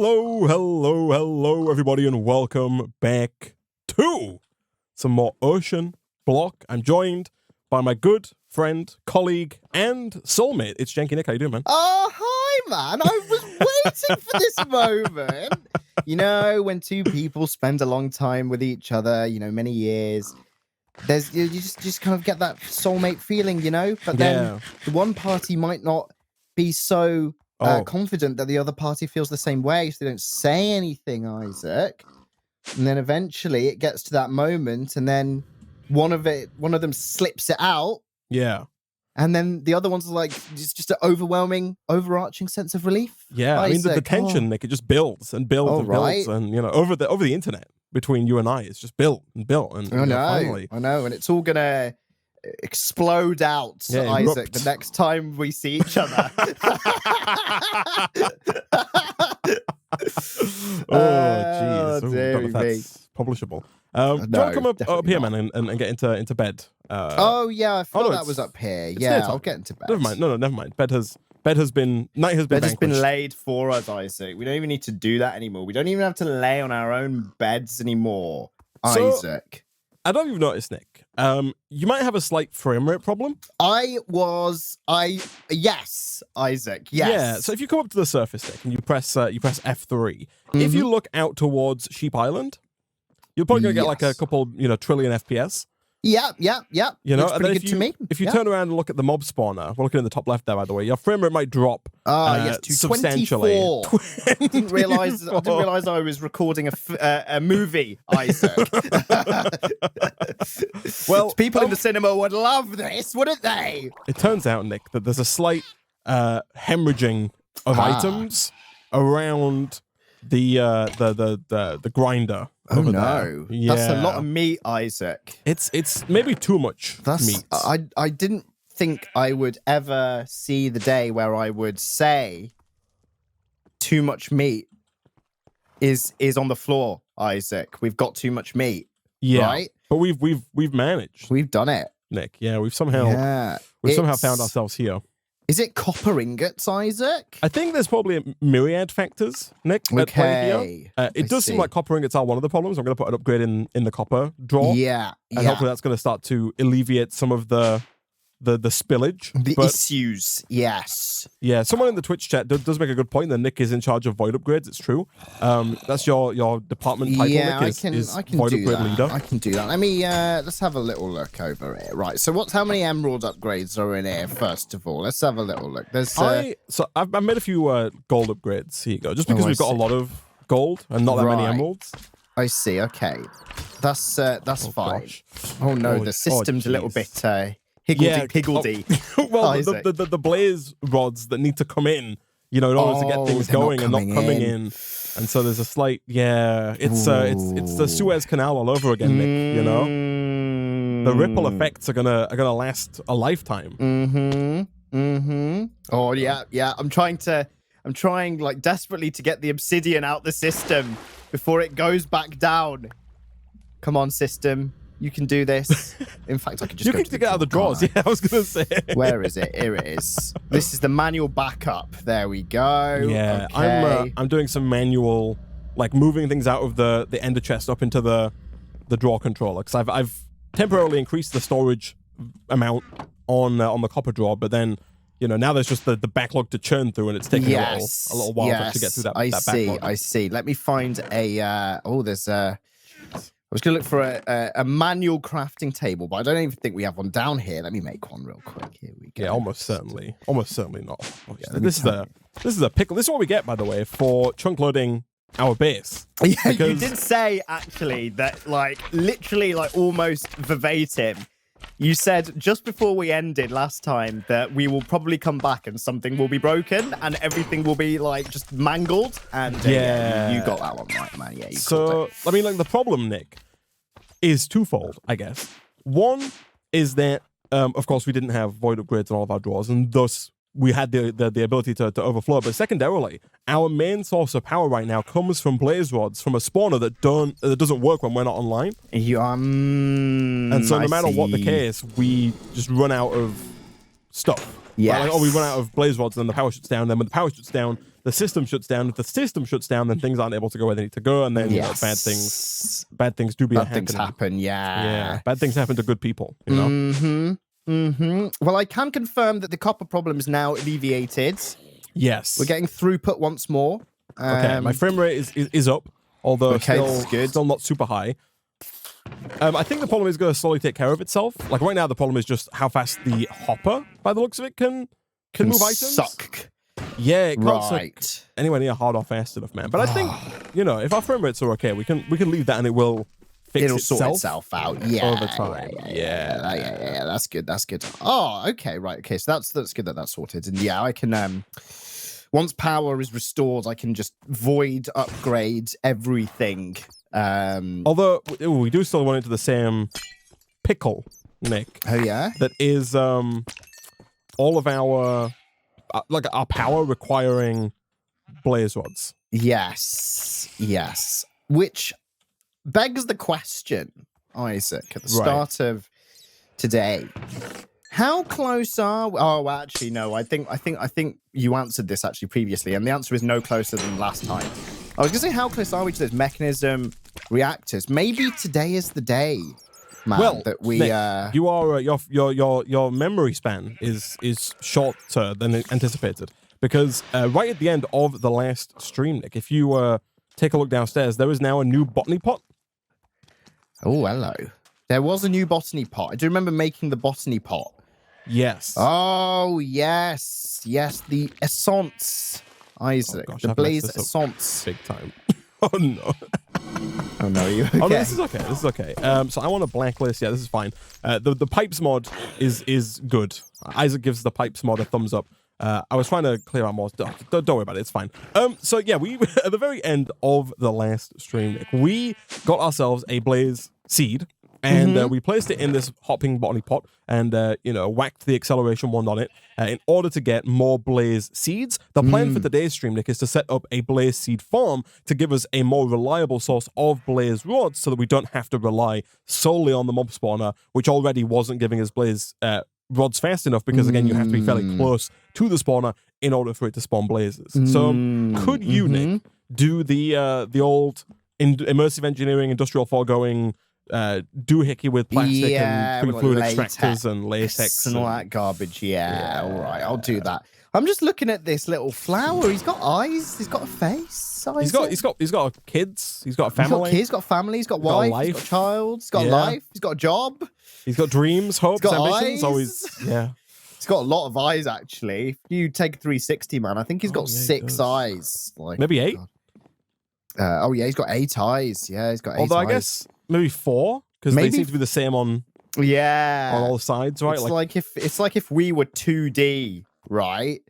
Hello, everybody, and welcome back to some more Ocean Block. I'm joined by my good friend, colleague, and soulmate. It's Janky Nick. How you doing, man? Oh, hi, man. I was waiting for this moment. You know, when two people spend a long time with each other, you know, many years, you just kind of get that soulmate feeling, you know? But then the one party might not be so confident that the other party feels the same way, so they don't say anything, Isaac. And then eventually it gets to that moment, and then one of them slips it out. Yeah. And then the other one's like just an overwhelming, overarching sense of relief. Yeah, I mean the tension, Nick, it just builds and builds and builds, and you know, over the internet between you and I, it's just built and built, and finally, I know, and it's all gonna explode out, Isaac, the next time we see each other. Oh, jeez. Don't know if that's publishable. Do you want to come up here, man, and get into bed? I thought that was up here. Yeah, I'll get into bed. Never mind. No, never mind. Night has been laid for us, Isaac. We don't even need to do that anymore. We don't even have to lay on our own beds anymore, Isaac. I don't even notice, Nick. You might have a slight frame rate problem. Yes, Isaac. Yes. Yeah. So if you come up to the surface, Nick, and you press F3, if you look out towards Sheep Island, you're probably gonna get like a couple, trillion FPS. Yeah. You know, looks pretty good to me. If you turn around and look at the mob spawner, we're looking in the top left there, by the way, your frame rate might drop to substantially. 24. I didn't realize I was recording a movie, Isaac. Well, people in the cinema would love this, wouldn't they? It turns out, Nick, that there's a slight hemorrhaging of items around the grinder. Oh no! Yeah. That's a lot of meat, Isaac. It's maybe too much meat. I didn't think I would ever see the day where I would say too much meat is on the floor, Isaac. We've got too much meat. Yeah, right? But we've managed. We've done it, Nick. Yeah, we've somehow found ourselves here. Is it copper ingots, Isaac? I think there's probably a myriad factors, Nick. Okay. It does seem like copper ingots are one of the problems. I'm going to put an upgrade in the copper drawer. Yeah. And hopefully that's going to start to alleviate some of the spillage. The issues, yes. Yeah, someone in the Twitch chat does make a good point that Nick is in charge of void upgrades. It's true. That's your department title, Nick, is I can void do upgrade that. leader. I can do that. Let me, let's have a little look over here. Right, so how many emerald upgrades are in here, first of all? Let's have a little look. There's, I've made a few gold upgrades. Here you go. Just because we've got a lot of gold and not that many emeralds. I see, okay. That's fine. Gosh. Oh no, the system's a little bit... higgledy. Well, the blaze rods that need to come in, in order to get things going and not coming in. And so there's a slight, it's the Suez Canal all over again, Nick, The ripple effects are gonna last a lifetime. Oh yeah. I'm trying like desperately to get the obsidian out the system before it goes back down. Come on, system. You can do this. In fact, I could just you can get out of the drawers. Yeah, I was gonna say. Where is it? Here it is. This is the manual backup. There we go. Yeah, okay. I'm doing some manual, like moving things out of the ender chest up into the drawer controller, because I've temporarily increased the storage amount on the copper drawer, but then now there's just the backlog to churn through, and it's taking a little while to actually get through that. Backlog. I see. Let me find there's I was going to look for a manual crafting table, but I don't even think we have one down here. Let me make one real quick. Here we go. Yeah, almost certainly not. Yeah, this is a pickle. This is what we get, by the way, for chunk loading our base. Yeah, you did say actually that, literally, almost verbatim. You said just before we ended last time that we will probably come back and something will be broken and everything will be just mangled. And you got that one right, man. Yeah. So I mean, the problem, Nick, is twofold, I guess. One is that, of course, we didn't have void upgrades in all of our drawers, and thus we had the ability to overflow. But secondarily, our main source of power right now comes from blaze rods from a spawner that doesn't work when we're not online. And so no matter what the case, we just run out of stuff. Yeah. Right? We run out of blaze rods, and then the power shuts down. Then when the power shuts down, the system shuts down. If the system shuts down, then things aren't able to go where they need to go, and then you know, bad things do be happening. Things happen, yeah, bad things happen to good people, you know. Well, I can confirm that the copper problem is now alleviated. Yes, we're getting throughput once more. Okay, my frame rate is up, although still not super high. I think the problem is going to slowly take care of itself. Like right now, the problem is just how fast the hopper, by the looks of it, can move items. Suck. Yeah, it can't suck anywhere near hard or fast enough, man. But I think, you know, if our frame rates are okay, we can leave that and it will fix itself. Sort itself out. Yeah. Over time. Yeah. That's good. That's good. Oh, okay. Right. Okay. So that's good that that's sorted. And yeah, I can once power is restored, I can just void upgrade everything. Although we do still run into the same pickle, Nick. Oh yeah. That is all of our our power requiring blaze rods. Yes. Which begs the question, Isaac, at the start of today. How close are we? Oh, actually, no. I think you answered this actually previously, and the answer is no closer than last time. I was gonna say, how close are we to those mechanism reactors? Maybe today is the day, man. That we Nick, you are your memory span is shorter than anticipated, because right at the end of the last stream, Nick, if you take a look downstairs, there is now a new botany pot. Oh, hello. There was a new botany pot. I do remember making the botany pot. Yes. Oh, yes. Yes, the essence, Isaac. Oh, gosh, the blaze essence. Big time. Oh, no. Oh, no, you okay? Oh, no, this is okay. So I want to blacklist. Yeah, this is fine. The pipes mod is good. Isaac gives the pipes mod a thumbs up. I was trying to clear out more. Don't worry about it. It's fine. So yeah, we at the very end of the last stream, Nick, we got ourselves a blaze seed. And we placed it in this hopping botany pot and, whacked the acceleration wand on it in order to get more blaze seeds. The plan for today's stream, Nick, is to set up a blaze seed farm to give us a more reliable source of blaze rods so that we don't have to rely solely on the mob spawner, which already wasn't giving us blaze rods fast enough because, again, you have to be fairly close to the spawner in order for it to spawn blazes. So could you, Nick, do the old immersive engineering, industrial foregoing doohickey with plastic and fluid extractors and latex and all that garbage? Yeah, all right, I'll do that. I'm just looking at this little flower. He's got eyes. He's got a face. He's got kids. He's got a family. He's got family. He's got wife. He's got a child. He's got life. He's got a job. He's got dreams, hopes, ambitions. Always, He's got a lot of eyes, actually. If you take 360, man, I think he's got 6 eyes. Like maybe 8. He's got 8 eyes. Yeah, he's got 8 Although eyes. I guess maybe 4, because they seem to be the same on all sides, right? It's like if we were 2D, right?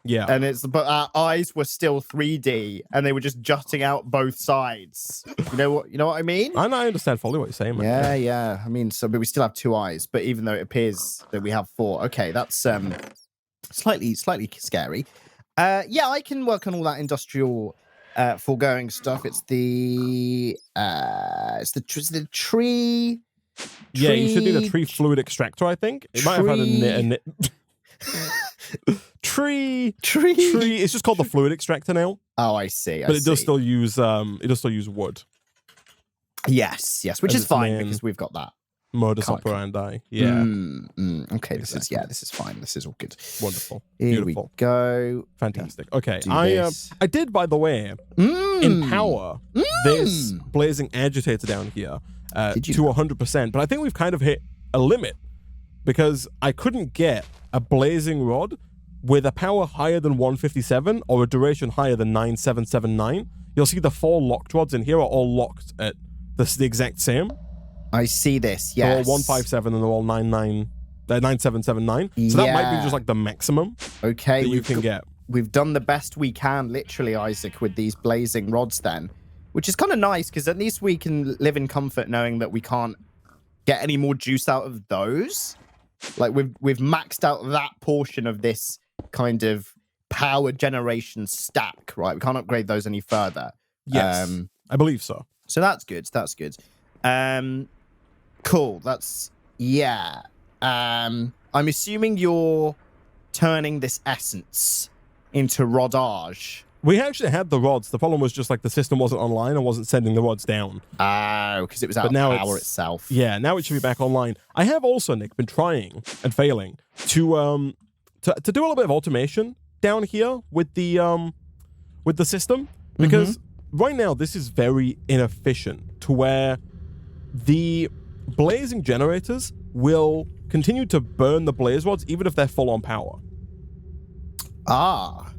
Yeah. But our eyes were still 3D and they were just jutting out both sides. You know what I mean? I understand fully what you're saying, man. Yeah. I mean, but we still have 2 eyes, but even though it appears that we have 4. Okay, that's slightly scary. I can work on all that industrial foregoing stuff. It's the tree. Yeah, you should do the tree fluid extractor, I think. It might have had a tree. It's just called the fluid extractor now. Oh, I see. But it does still use wood. Yes, which is fine because we've got that modus operandi. Yeah. Okay, this is fine. This is all good. Wonderful. Here Beautiful. we go. Fantastic. Okay. I did, by the way, empower this blazing agitator down here to 100%, but I think we've kind of hit a limit because I couldn't get a blazing rod with a power higher than 157 or a duration higher than 9779. You'll see the 4 locked rods in here are all locked at the exact same. I see this, yes. They're all 157 and they're all 9779. So that might be just like the maximum that you can get. We've done the best we can, literally, Isaac, with these blazing rods then, which is kind of nice because at least we can live in comfort knowing that we can't get any more juice out of those. Like we've maxed out that portion of this kind of power generation stack, right? We can't upgrade those any further. Yes, I believe so. So that's good. Cool. I'm assuming you're turning this essence into rodage We actually had the rods. The problem was just like the system wasn't online and wasn't sending the rods down. Oh, because it was out of power itself. Yeah, now it should be back online. I have also, Nick, been trying and failing to do a little bit of automation down here with the system, because right now this is very inefficient to where the blazing generators will continue to burn the blaze rods even if they're full on power. Ah.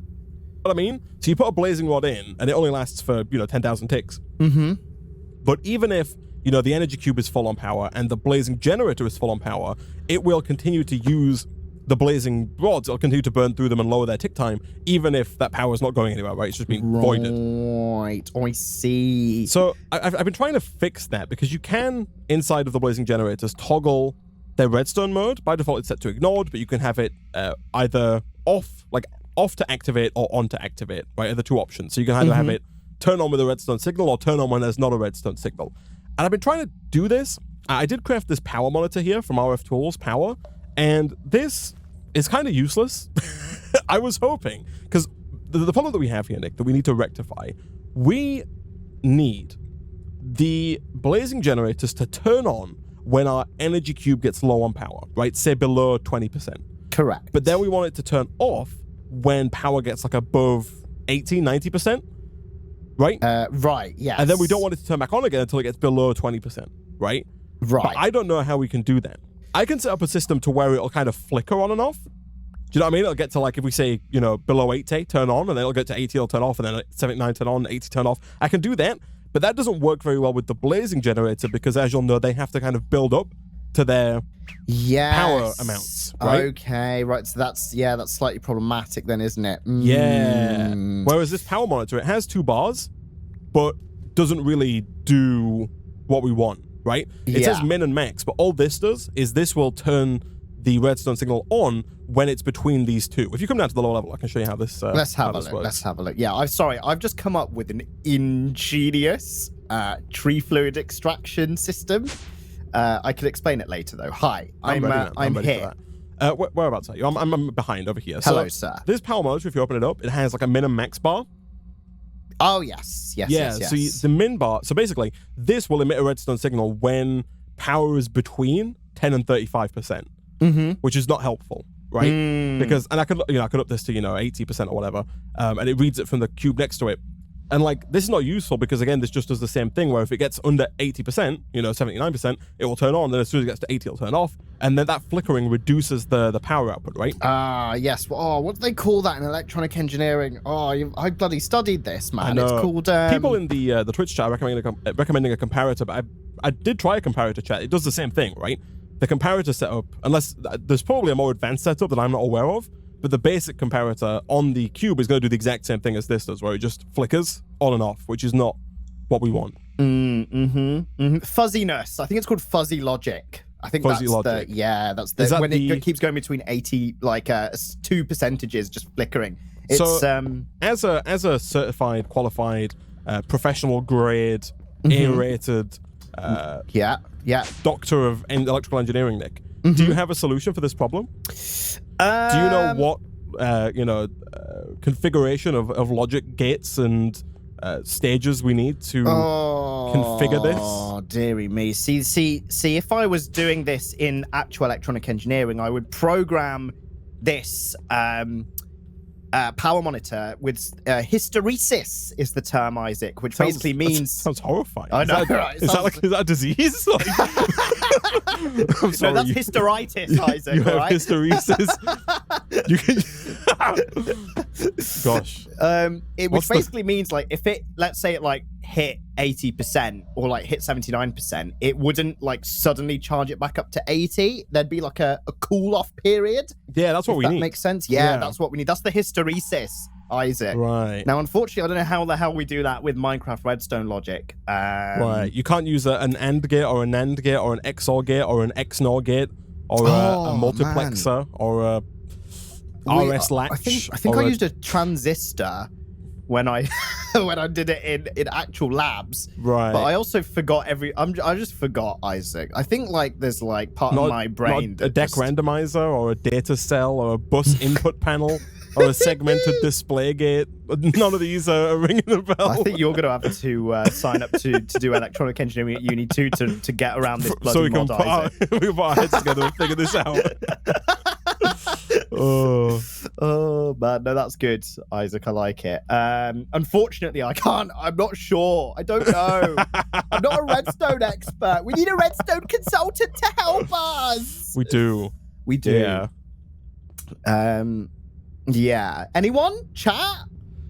What I mean? So you put a blazing rod in and it only lasts for, 10,000 ticks. But even if, the energy cube is full on power and the blazing generator is full on power, it will continue to use the blazing rods. It'll continue to burn through them and lower their tick time, even if that power is not going anywhere, right? It's just being voided. Right, I see. So I've been trying to fix that, because you can, inside of the blazing generators, toggle their redstone mode. By default, it's set to ignored, but you can have it either off to activate or on to activate, right? Are the two options. So you can either have it turn on with a redstone signal or turn on when there's not a redstone signal. And I've been trying to do this. I did craft this power monitor here from RF Tools Power, and this is kind of useless. I was hoping, because the problem that we have here, Nick, that we need to rectify, we need the blazing generators to turn on when our energy cube gets low on power, right? Say below 20%. Correct. But then we want it to turn off when power gets like above 80, 90%, right? Right, yes. And then we don't want it to turn back on again until it gets below 20%, right? Right. But I don't know how we can do that. I can set up a system to where it'll kind of flicker on and off. Do you know what I mean? It'll get to, like, if we say, below 80, turn on, and then it'll get to 80, it'll turn off, and then 79, turn on, 80, turn off. I can do that, but that doesn't work very well with the blazing generator, because as you'll know, they have to kind of build up to their power amounts, right? Okay, right. So that's slightly problematic then, isn't it? Yeah. Whereas this power monitor, it has 2 bars, but doesn't really do what we want, right? It says min and max, but all this does is this will turn the redstone signal on when it's between these two. If you come down to the lower level, I can show you how this Let's have a look. Works. Let's have a look. Yeah, I've just come up with an ingenious tree fluid extraction system. I can explain it later, though. Hi, I'm ready here. Whereabouts are you? I'm behind over here. Hello, sir. This power monitor, if you open it up, it has like a min and max bar. Oh, yes. So the min bar, so basically, this will emit a redstone signal when power is between 10 and 35%, which is not helpful, right? Because, and I could up this to, 80% or whatever, and it reads it from the cube next to it. And like, this is not useful because, again, this just does the same thing where if it gets under 80%, 79%, it will turn on. Then as soon as it gets to 80, it'll turn off. And then that flickering reduces the power output, right? Yes. Oh, what do they call that in electronic engineering? Oh, I bloody studied this, man. I know. It's called... People in the Twitch chat are recommending a comparator, but I did try a comparator chat. It does the same thing, right? The comparator setup, unless there's probably a more advanced setup that I'm not aware of, but the basic comparator on the cube is going to do the exact same thing as this does, where it just flickers on and off, which is not what we want. Fuzziness. I think it's called fuzzy logic. I think fuzzy logic. It keeps going between 80, like 2 percentages just flickering. It's, so, as a certified, qualified, professional grade, A-rated, doctor of electrical engineering, Nick, do you have a solution for this problem? Do you know what configuration of logic gates and stages we need to configure this? Oh, dearie me. See, if I was doing this in actual electronic engineering, I would program this power monitor with hysteresis is the term, Isaac, which basically means... Sounds horrifying. I know, right? Is that a disease? I'm sorry. No, that's hysteritis, Isaac. You have hysteresis. You can... Gosh. Which basically means, like, if it, let's say it, like, hit 80% or, like, hit 79%, it wouldn't, like, suddenly charge it back up to 80. There'd be, like, a cool-off period. Yeah, that's what we need. That makes sense? Yeah, that's what we need. That's the hysteresis, Isaac. Right. Now, unfortunately, I don't know how the hell we do that with Minecraft Redstone logic. Right. You can't use an AND gate or an NAND gate or an XOR gate or an XNOR gate or a multiplexer or a RS latch. I think I used a transistor when I did it in actual labs. Right. But I also forgot I just forgot, Isaac. I think like there's like part of my brain. A deck randomizer or a data cell or a bus input panel. or a segmented display gate. None of these are ringing a bell. I think you're going to have to sign up to do electronic engineering at uni too to get around this bloody so we can mod, put our, Isaac. we put our heads together and figure this out. Oh man, no, that's good, Isaac. I like it. Unfortunately, I can't. I'm not sure. I don't know. I'm not a Redstone expert. We need a Redstone consultant to help us. We do. We do. Yeah. Yeah. Anyone? Chat?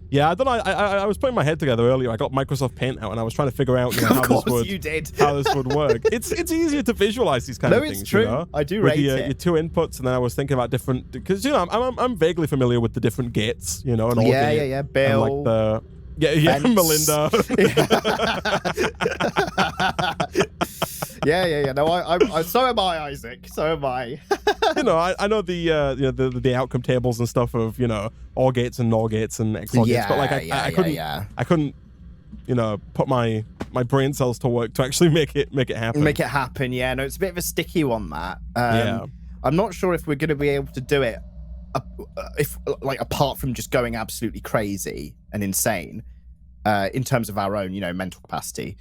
Yeah, I don't know. I was putting my head together earlier. I got Microsoft Paint out and I was trying to figure out Of how course this would you did. how this would work. It's easier to visualize these kind of things. It's true. You know? I do With rate your it. two inputs, and then I was thinking about different because I'm vaguely familiar with the different gates. You know, and all Yeah. Bill. and like the yeah Fence. Melinda. Yeah. No, I. So am I, Isaac. So am I. You know, I know the outcome tables and stuff of OR gates and NOR gates and XOR gates, but like I couldn't put my brain cells to work to actually make it happen. Make it happen. Yeah. No, it's a bit of a sticky one, that. Yeah. I'm not sure if we're going to be able to do it, if like apart from just going absolutely crazy and insane, in terms of our own mental capacity.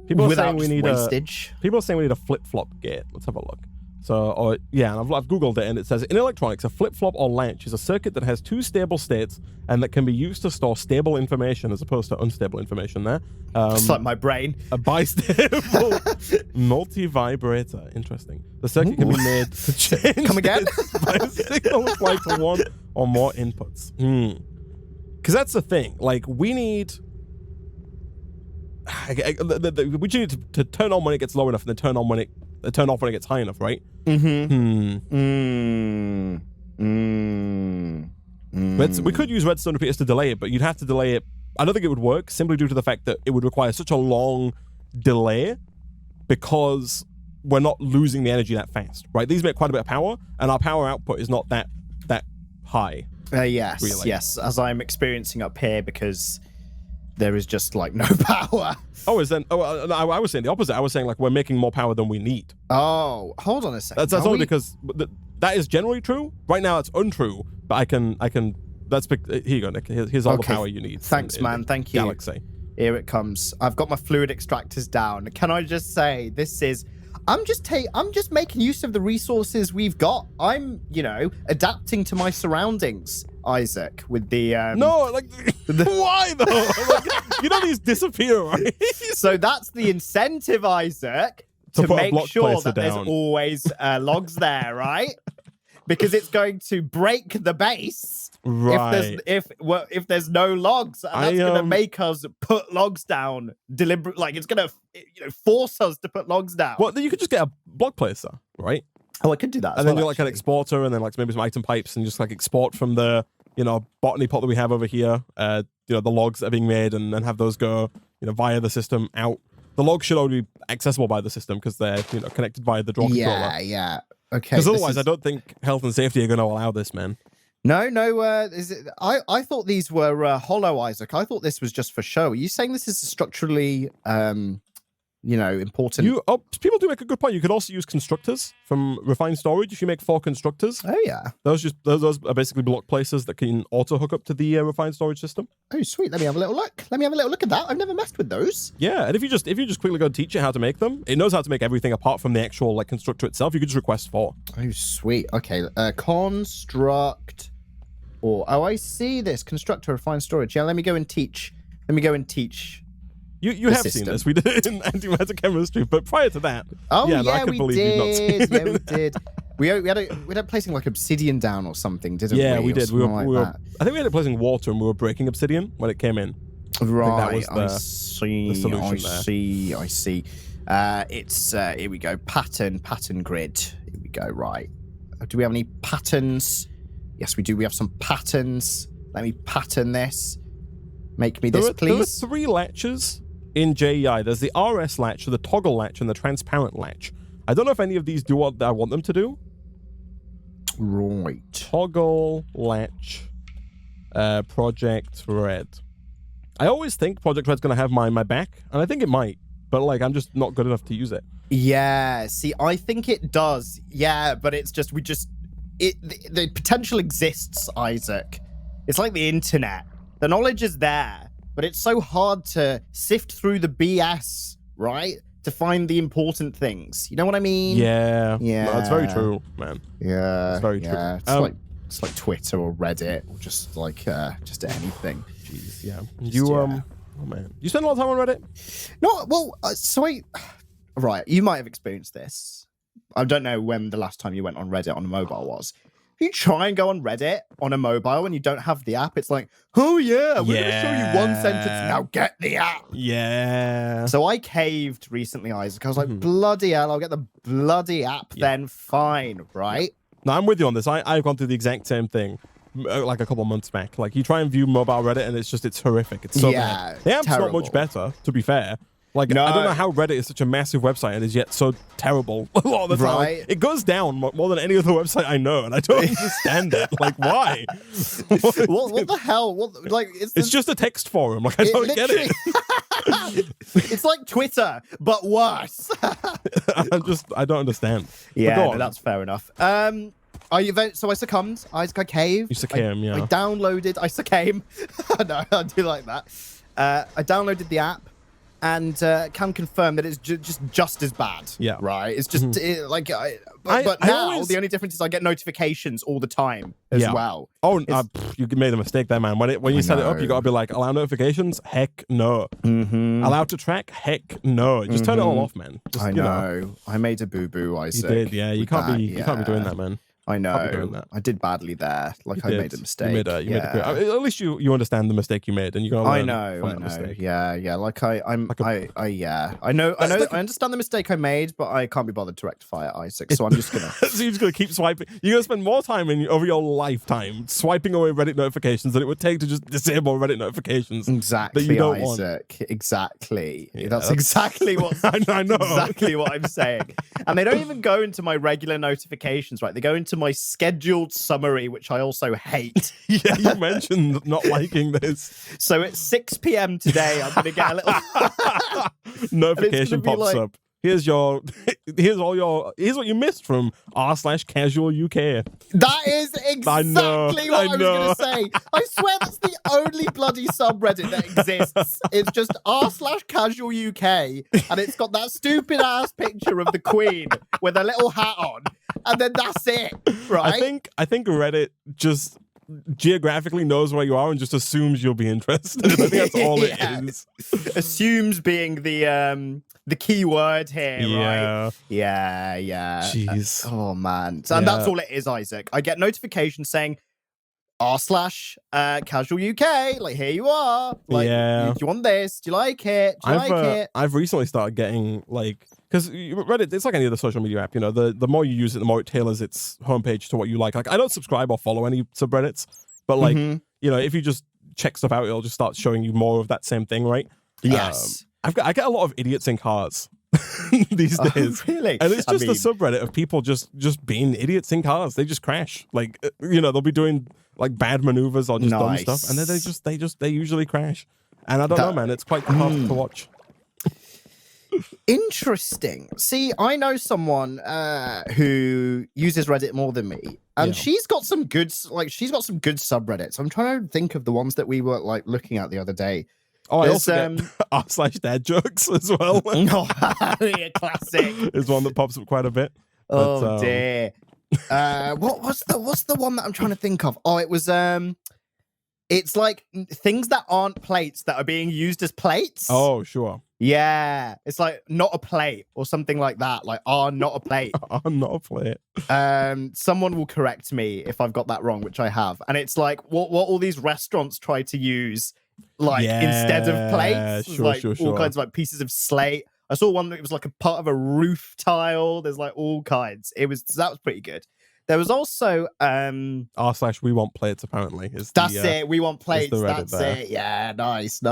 People are without saying we need wastage. People are saying we need a flip-flop gate. Let's have a look. So, and I've googled it, and it says in electronics, a flip-flop or latch is a circuit that has two stable states and that can be used to store stable information as opposed to unstable information. There, It's like my brain. A bistable multi-vibrator. Interesting. The circuit can be made to change. Come again? By a signal applied to one or more inputs. Because that's the thing. Like we need. We need to turn on when it gets low enough, and then turn off when it gets high enough, right? We could use Redstone repeaters to delay it, but you'd have to delay it. I don't think it would work simply due to the fact that it would require such a long delay because we're not losing the energy that fast, right? These make quite a bit of power, and our power output is not that high. Yes, really. Yes, as I'm experiencing up here because there is just like no power. I was saying the opposite. I was saying like we're making more power than we need. Oh, hold on a second. That's only because that is generally true. Right now it's untrue, but I can. Here you go, Nick. Here's all the power you need. Thanks, man. Thank you. Galaxy. Here it comes. I've got my fluid extractors down. Can I just say this is? I'm just making use of the resources we've got. I'm, adapting to my surroundings, Isaac, with the No, like why though? Like, these disappear, right? So that's the incentive, Isaac, To put a make block sure placer that there's down. always logs there, right? Because it's going to break the base. Right. If there's no logs, and that's going to make us put logs down deliberately. Like it's going to force us to put logs down. Well, then you could just get a block placer, right? Oh, I could do that. And then do like an exporter, and then like maybe some item pipes, and just like export from the botany pot that we have over here. The logs that are being made, and then have those go via the system out. The logs should only be accessible by the system because they're connected via the draw controller. Yeah. Okay. Because otherwise, I don't think health and safety are going to allow this, man. No. I thought these were hollow, Isaac. I thought this was just for show. Are you saying this is structurally, important? People do make a good point. You could also use constructors from refined storage if you make 4 constructors. Oh yeah. Those are basically block places that can auto hook up to the refined storage system. Oh sweet. Let me have a little look. At that. I've never messed with those. Yeah, and if you just quickly go and teach it how to make them, it knows how to make everything apart from the actual like constructor itself. You could just request 4. Oh sweet. Okay. Construct. I see this constructor refined storage. Yeah. Let me go and teach. You have seen this. We did it in antimatter chemistry, but prior to that, I could believe you've not seen it. Yeah, we did. We had it placing like obsidian down or something, didn't we? Yeah, we did. I think we had it placing water, and we were breaking obsidian when it came in. Right. I see. It's here we go. Pattern grid. Here we go. Right. Do we have any patterns? Yes, we do. We have some patterns. Let me pattern this. Make me this, please. There are 3 latches in JEI. There's the RS latch, the toggle latch, and the transparent latch. I don't know if any of these do what I want them to do. Right. Toggle latch, Project Red. I always think Project Red's going to have my back, and I think it might, but like I'm just not good enough to use it. Yeah, see, I think it does. Yeah, but it's just the potential exists, Isaac. It's like the internet. The knowledge is there, but it's so hard to sift through the BS, right? To find the important things. You know what I mean? Yeah. Yeah. No, it's very true, man. Yeah. It's very true. It's like Twitter or Reddit or just anything. Jeez, yeah. Oh man, you spend a lot of time on Reddit? No, well, right, you might have experienced this. I don't know when the last time you went on Reddit on a mobile was. If you try and go on Reddit on a mobile and you don't have the app, it's like, oh yeah, we're going to show you one sentence. Now get the app. Yeah. So I caved recently, Isaac. I was like, bloody hell, I'll get the bloody app then. Fine, right? No, I'm with you on this. I've gone through the exact same thing. Like a couple months back. Like you try and view mobile Reddit and it's horrific. It's so bad. The app's not much better, to be fair. Like no. I don't know how Reddit is such a massive website and is yet so terrible a lot of the time. Right. It goes down more than any other website I know, and I don't understand it. Like why? what the hell? It's just a text forum. Like I don't get it. It's like Twitter, but worse. I don't understand. Yeah, no, that's fair enough. So I succumbed. I caved. You succumbed, yeah. I downloaded. I succumbed. No, I do like that. I downloaded the app and can confirm that it's just as bad. Yeah. Right. It's just but now the only difference is I get notifications all the time as well. Oh, you made a mistake there, man. When you set it up, you gotta be like, allow notifications? Heck no. Allowed to track? Heck no. Just turn it all off, man. Just, I know. I made a boo-boo, Isaac. You did, yeah. You can't be doing that, man. I know. I did badly there. Like I made a mistake. You made at least you understand the mistake you made, and you're gonna learn from that mistake. Yeah. Like I understand the mistake I made, but I can't be bothered to rectify it, Isaac. So I'm just gonna. So you're just gonna keep swiping. You're gonna spend more time over your lifetime swiping away Reddit notifications than it would take to just disable Reddit notifications. Exactly, that you don't Isaac. Want. Exactly. Yeah, that's exactly what I know. Exactly what I'm saying. And they don't even go into my regular notifications, right? They go into my scheduled summary, which I also hate. Yeah, you mentioned not liking this. So at 6 p.m. today, I'm going to get a little notification pops up. Here's what you missed from r/casual UK. That is exactly what I was going to say. I swear that's the only bloody subreddit that exists. It's just r/casual UK, and it's got that stupid ass picture of the Queen with a little hat on, and then that's it, right? I think Reddit just geographically knows where you are and just assumes you'll be interested. I think that's all it is. Assumes being the key word here, right? Yeah. Jeez. Oh man. And that's all it is, Isaac. I get notifications saying r/casual UK. Like, here you are. Like, do you want this? Do you like it? Do you like it? I've recently started getting because Reddit, it's like any other social media app. You know, the more you use it, the more it tailors its homepage to what you like. Like, I don't subscribe or follow any subreddits, but if you just check stuff out, it'll just start showing you more of that same thing, right? Yes. I get a lot of idiots in cars these days. Really? And it's just a subreddit of people just being idiots in cars. They just crash. Like, they'll be doing like bad maneuvers or just dumb stuff, and then they usually crash. And I don't know, man. It's quite hard to watch. Interesting. See, I know someone who uses Reddit more than me, and she's got some good subreddits. I'm trying to think of the ones that we were like looking at the other day. Oh, I also get r/dad jokes as well. No, yeah, classic. Is one that pops up quite a bit. Oh dear. What's the one that I'm trying to think of? Oh, it was it's like things that aren't plates that are being used as plates. Oh, sure. Yeah, it's like not a plate or something like that. Like, not a plate. Not a plate. Someone will correct me if I've got that wrong, which I have. And it's like what all these restaurants try to use, like instead of plates, all kinds of like pieces of slate. I saw one that was like a part of a roof tile. There's like all kinds. That was pretty good. There was also r/we want plates. Apparently, it. We want plates. That's it. Yeah, nice.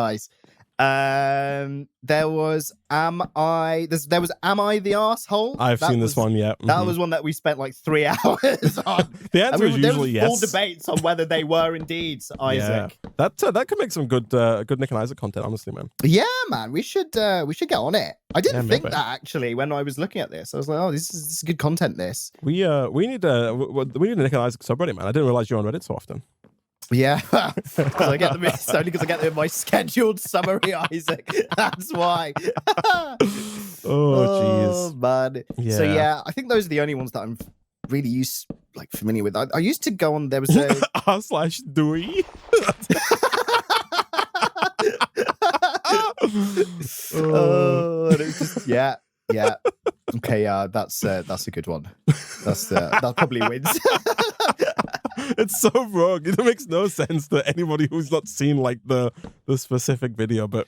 There was Am I the Arsehole? I've seen this one, yeah. That was one that we spent like 3 hours on. The answer is usually there was yes. full debates on whether they were indeed Isaac. Yeah. That could make some good Nick and Isaac content, honestly, man. Yeah, man, we should get on it. I didn't think maybe. that actually when I was looking at this. I was like, oh, this is good content. This. We need a Nick and Isaac subreddit, man. I didn't realize you're on Reddit so often. Yeah, it's only because I get them in my scheduled summary, Isaac. That's why. Oh, jeez. Man. Yeah. So yeah, I think those are the only ones that I'm really familiar with. I used to go on. There was a r/Dewey. Oh, it was just, yeah. Okay, that's a good one. That probably wins. It's so rogue. It makes no sense to anybody who's not seen like the specific video. But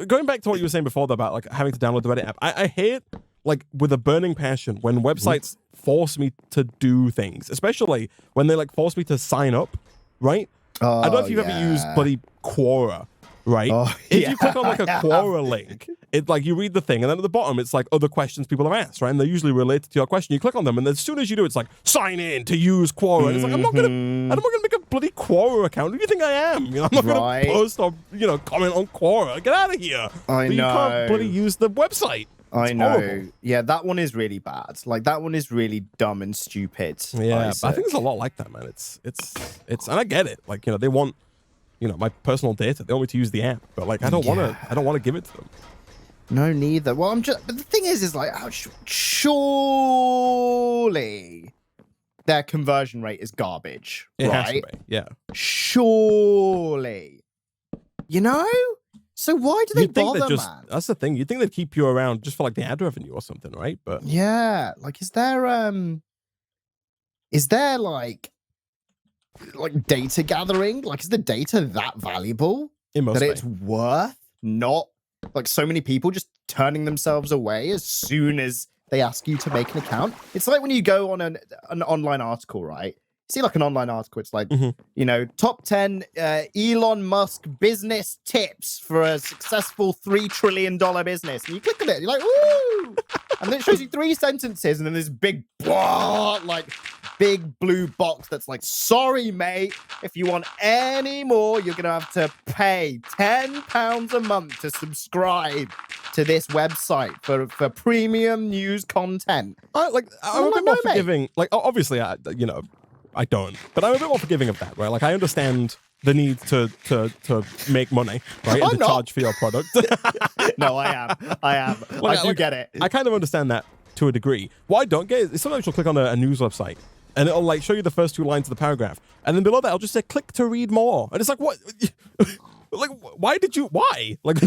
going back to what you were saying before though, about like having to download the Reddit app, I hate like with a burning passion when websites force me to do things, especially when they like force me to sign up. Right? I don't know if you've ever used bloody Quora. Right? If you click on like a Quora link, it like you read the thing, and then at the bottom it's like other questions people have asked, right? And they're usually related to your question. You click on them, and as soon as you do, it's like sign in to use Quora. And it's like I'm not gonna make a bloody Quora account. Who do you think I am? You know, I'm not gonna post or comment on Quora. Get out of here. I know. You can't bloody use the website. I know. Horrible. Yeah, that one is really bad. Like that one is really dumb and stupid. Yeah, but I think there's a lot like that, man. It's and I get it. Like they want. My personal data. They want me to use the app, but like I don't want to give it to them. No, neither. Well, but the thing is like, surely their conversion rate is garbage, It right? has to be. Yeah. Surely. So why do they bother, man? That's the thing. You'd think they'd keep you around just for like the ad revenue or something, right? But yeah, like is there like data gathering? Like, is the data that valuable that it's worth not like so many people just turning themselves away as soon as they ask you to make an account? It's like when you go on an online article, right? See like an online article, it's like, top 10 Elon Musk business tips for a successful $3 trillion business. And you click on it, you're like, ooh! And then it shows you 3 sentences, and then this big, big blue box that's like, sorry, mate, if you want any more, you're going to have to pay £10 a month to subscribe to this website for premium news content. I'm a bit more forgiving. Like, obviously, I don't, but I'm a bit more forgiving of that, right? Like, I understand the need to make money, right? And to charge for your product. No, I am. I do get it. I kind of understand that to a degree. What I don't get is sometimes you'll click on a news website and it'll like show you the first 2 lines of the paragraph, and then below that I'll just say click to read more, and it's like, what? Like, why? Like,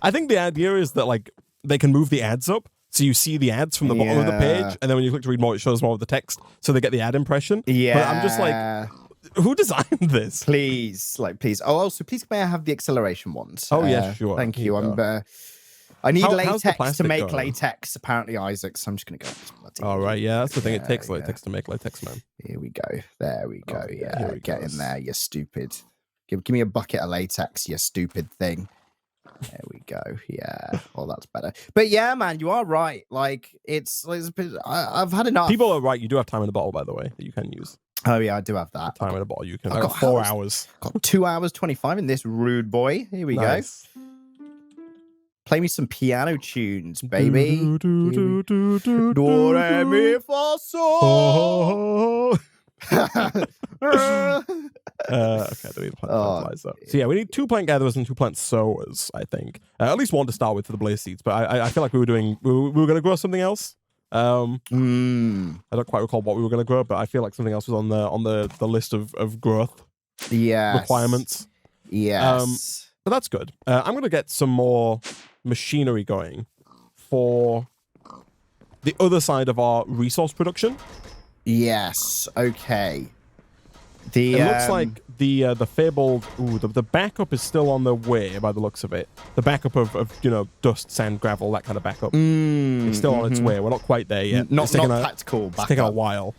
I think the idea is that like they can move the ads up. So you see the ads from the bottom of the page, and then when you click to read more, it shows more of the text, so they get the ad impression. Yeah. But I'm just like, who designed this? Please. Oh, also, please may I have the acceleration ones? Oh, yeah, sure. Thank you. I need latex to make latex, apparently, Isaac, so I'm just going to go. All right, yeah, that's the thing. It takes latex to make latex, man. Here we go. There we go. Yeah, get in there, you stupid. Give me a bucket of latex, you stupid thing. There we go. Yeah. Oh, that's better. But yeah, man, you are right. Like, I've had enough. People are right. You do have time in the bottle, by the way, that you can use. Oh, yeah, I do have that. Time in a bottle. You can. I got 4 hours. Got 2 hours 25 in this rude boy. Here we go. Play me some piano tunes, baby. Do, re, mi, fa, sol. Okay, do we need plant fertilizer? So yeah, we need 2 plant gatherers and 2 plant sowers, I think. At least 1 to start with for the blaze seeds, but I feel like we were going to grow something else. I don't quite recall what we were going to grow, but I feel like something else was on the list of growth requirements. Yes. But that's good. I'm going to get some more machinery going for the other side of our resource production. Yes. Okay. It looks like the fabled the backup is still on the way by the looks of it. The backup of dust, sand, gravel, that kind of backup. It's still on its way. We're not quite there yet. Not practical backup. It's taking a while.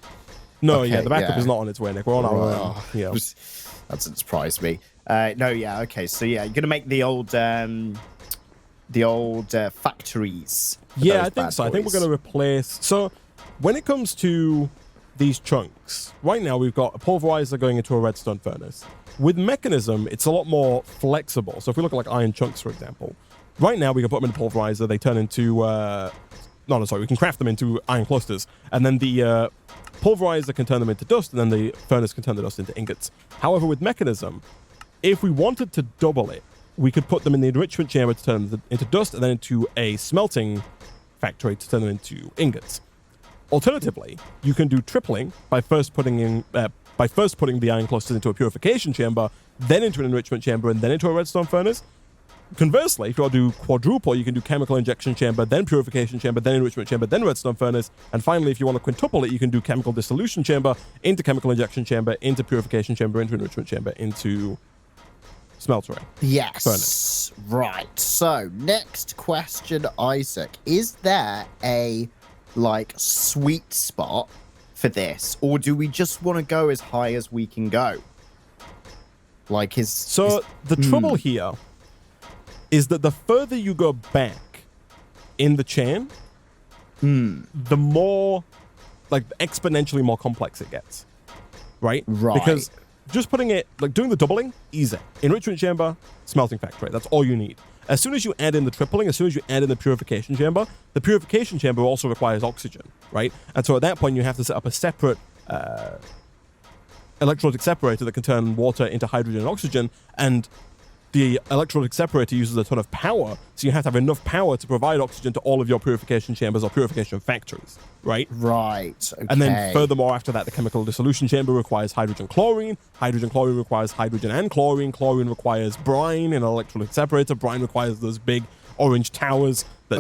No, the backup is not on its way, Nick. We're on our way. That doesn't surprise me. No, yeah, okay. So yeah, you're gonna make the old factories. Yeah, I think so. I think we're going to replace. So when it comes to these chunks, right now we've got a pulverizer going into a redstone furnace. With mechanism, it's a lot more flexible. So if we look at like iron chunks, for example, right now we can put them in a pulverizer. They turn into we can craft them into iron clusters, and then the pulverizer can turn them into dust, and then the furnace can turn the dust into ingots. However, with mechanism, if we wanted to double it, we could put them in the enrichment chamber to turn them into dust, and then into a smelting factory to turn them into ingots. Alternatively, you can do tripling by first putting the iron clusters into a purification chamber, then into an enrichment chamber, and then into a redstone furnace. Conversely, if you want to do quadruple, you can do chemical injection chamber, then purification chamber, then enrichment chamber, then redstone furnace. And finally, if you want to quintuple it, you can do chemical dissolution chamber, into chemical injection chamber, into purification chamber, into enrichment chamber, into smeltering. Yes. Furnace. Right. So, next question, Isaac. Is there a, sweet spot for this? Or do we just want to go as high as we can go? The trouble here is that the further you go back in the chain, the more, exponentially more complex it gets, right? Right. Because just putting it, doing the doubling, easy. Enrichment chamber, smelting factory, that's all you need. As soon as you add in the tripling, as soon as you add in the purification chamber also requires oxygen, right? And so at that point, you have to set up a separate electrolytic separator that can turn water into hydrogen and oxygen, and the electrolytic separator uses a ton of power, so you have to have enough power to provide oxygen to all of your purification chambers or purification factories, right? Right. Okay. And then furthermore, after that, the chemical dissolution chamber requires hydrogen chlorine. Hydrogen chlorine requires hydrogen and chlorine. Chlorine requires brine in an electrolytic separator. Brine requires those big orange towers that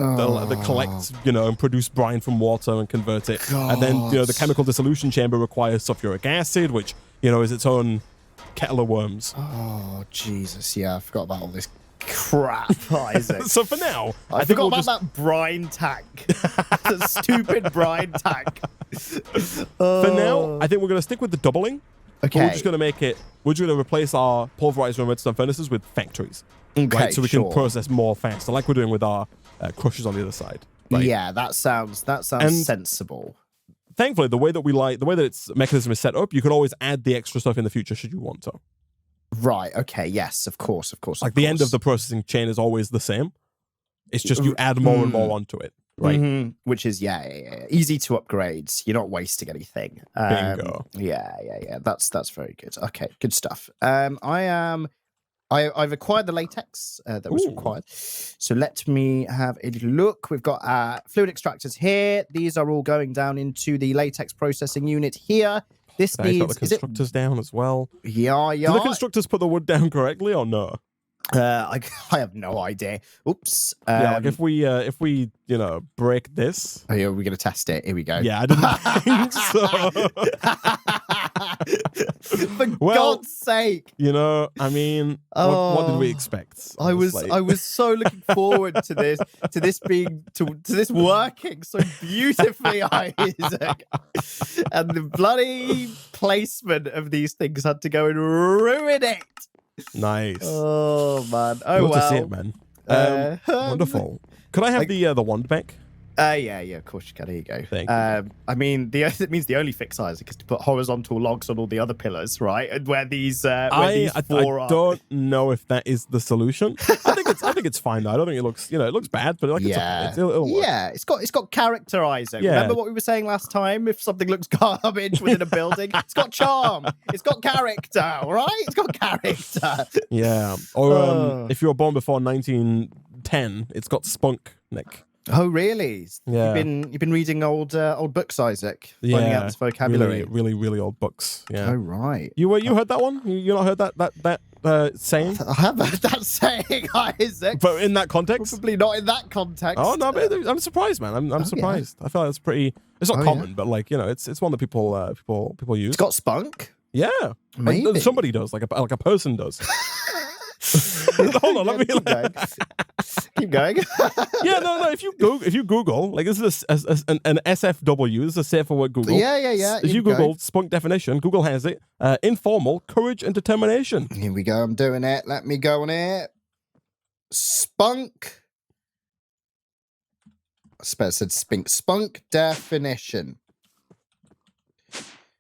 collect, and produce brine from water and convert it. God. And then, the chemical dissolution chamber requires sulfuric acid, which, is its own kettle of worms. Oh, Jesus. Yeah, I forgot about all this crap, Isaac. So for now, I forgot about that brine tank. The stupid brine tank. For now, I think we're going to stick with the doubling. Okay. We're just going to replace our pulverizer and redstone furnaces with factories. Okay, right? So we can process more faster, like we're doing with our crushers on the other side. Right? Yeah, that sounds sensible. Thankfully, the way that its mechanism is set up, you can always add the extra stuff in the future should you want to. Right. Okay. Yes. Of course. The end of the processing chain is always the same. It's just you add more and more onto it, right? Mm-hmm. Which is easy to upgrade. You're not wasting anything. Bingo. Yeah. That's very good. Okay. Good stuff. I've acquired the latex that was required. So let me have a little look. We've got fluid extractors here. These are all going down into the latex processing unit here. This needs... got the constructors down as well. Yeah. Do the constructors put the wood down correctly or no? I have no idea. Oops. If we break this. Oh, yeah, we're gonna test it. Here we go. Yeah, I didn't think so. For God's sake. What did we expect? I was so looking forward to this working so beautifully, Isaac. And the bloody placement of these things had to go and ruin it. Nice. Oh man. Oh well. To see it, man. Wonderful. Could I have the wand back? Yeah, of course you can. Here you go. Thank you. I mean, it means the only fix, Isaac, is to put horizontal logs on all the other pillars, right? And where these four I don't know if that is the solution. I think it's fine though. I don't think it looks bad, but it'll work. Yeah, it's got character, Isaac. Yeah. Remember what we were saying last time? If something looks garbage within a building, it's got charm. It's got character, right? It's got character. Yeah. Or if you were born before 1910, it's got spunk, Nick. Oh really? Yeah. You've been reading old books, Isaac. Finding out this vocabulary. Really, really old books. Yeah. Oh right. You heard that one? You not heard that saying? I have heard that saying, Isaac. But in that context? Probably not in that context. Oh no, but I'm surprised, man. I'm surprised. Yeah. I feel like it's pretty. It's not common, but it's one that people use. It's got spunk. Yeah, maybe somebody does, like a person does. Hold on, let me. Keep Keep going. Yeah, no. If you Google, like this is an SFW, this is a safe for word Google. Yeah. If you Google spunk definition, Google has it. Informal courage and determination. Here we go. I'm doing it. Let me go on it. Spunk. I suppose it said spink. Spunk definition.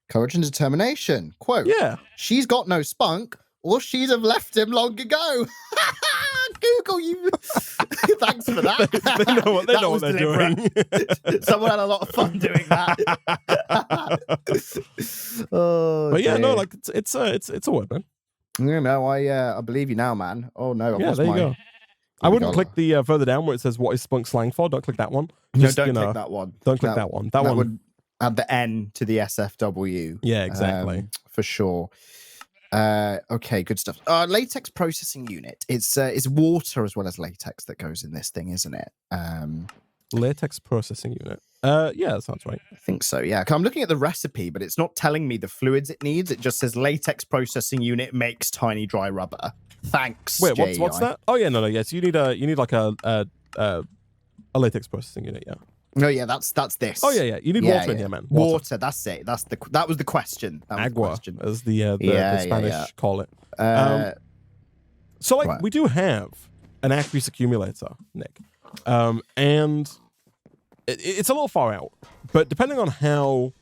Courage and determination. Quote. Yeah. She's got no spunk, or she'd have left him long ago. Google, you. Thanks for that. They know what they're doing. Someone had a lot of fun doing that. But yeah, no, like it's a word, man. You know, I believe you now, man. Oh no, yeah, there you go. I wouldn't click the further down where it says what is spunk slang for. Don't click that one. Just, no, don't click that one. Don't click that one. That one would add the N to the SFW. Yeah, exactly. For sure. Okay, good stuff. Latex processing unit. It's water as well as latex that goes in this thing, isn't it? Latex processing unit. Yeah, that sounds right. I think so. Yeah, I'm looking at the recipe, but it's not telling me the fluids it needs. It just says latex processing unit makes tiny dry rubber. Thanks. Wait, what's that? Oh yeah, no. Yes, you need like a latex processing unit. Yeah. No, yeah, that's this. Oh yeah. You need water in here, man. Water. That's it. That was the question. Agua, as the Spanish call it. So like we do have an aqueous accumulator, Nick, and it's a little far out, but depending on how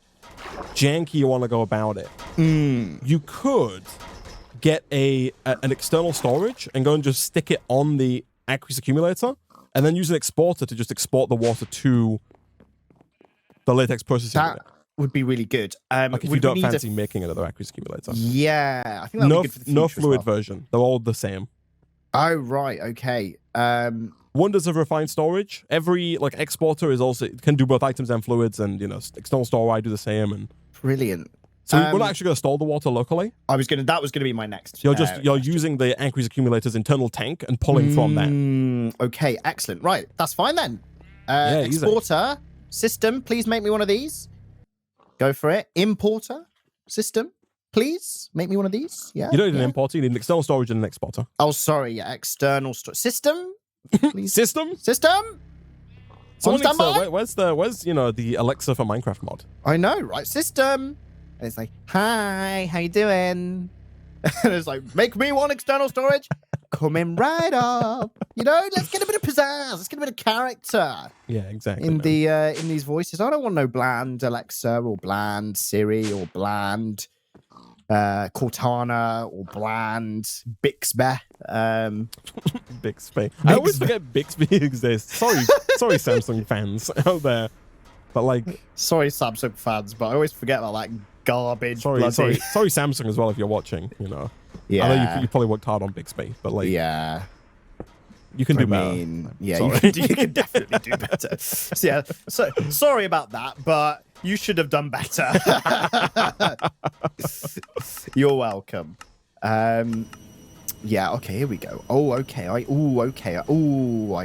janky you want to go about it, you could get an external storage and go and just stick it on the aqueous accumulator, and then use an exporter to just export the water to the latex processing unit. Would be really good. Like if you don't fancy making another aqueous accumulator. Yeah, I think that would be good for the future. No fluid version. They're all the same. Oh, right. Okay. Wonders of refined storage. Every like exporter is also can do both items and fluids, and external store I do the same. And brilliant. So we're not actually going to store the water locally. That was going to be my next. You're using the aqueous accumulator's internal tank and pulling from that. Okay, excellent. Right, that's fine then. Yeah, exporter system, please make me one of these. Go for it. Importer system, please make me one of these. Yeah. You don't need an importer. You need an external storage and an exporter. Oh, sorry. Yeah, external storage system. Please. System. Someone standby. Where's the Alexa for Minecraft mod? I know, right? System. And it's like, hi, how you doing? And it's like, make me one external storage. Coming right up. Let's get a bit of pizzazz. Let's get a bit of character. Yeah, exactly. In these voices. I don't want no bland Alexa or bland Siri or bland Cortana or bland Bixby. Bixby. I always forget Bixby exists. Sorry, Samsung fans out there. But like, sorry, Samsung fans, but I always forget about that garbage. Sorry, Samsung as well if you're watching. Yeah. I know you probably worked hard on Bixby, but like, yeah, you can do better. Yeah, you can definitely do better. So, yeah, so sorry about that, but you should have done better. You're welcome. Yeah. Okay. Here we go. Oh. Okay. I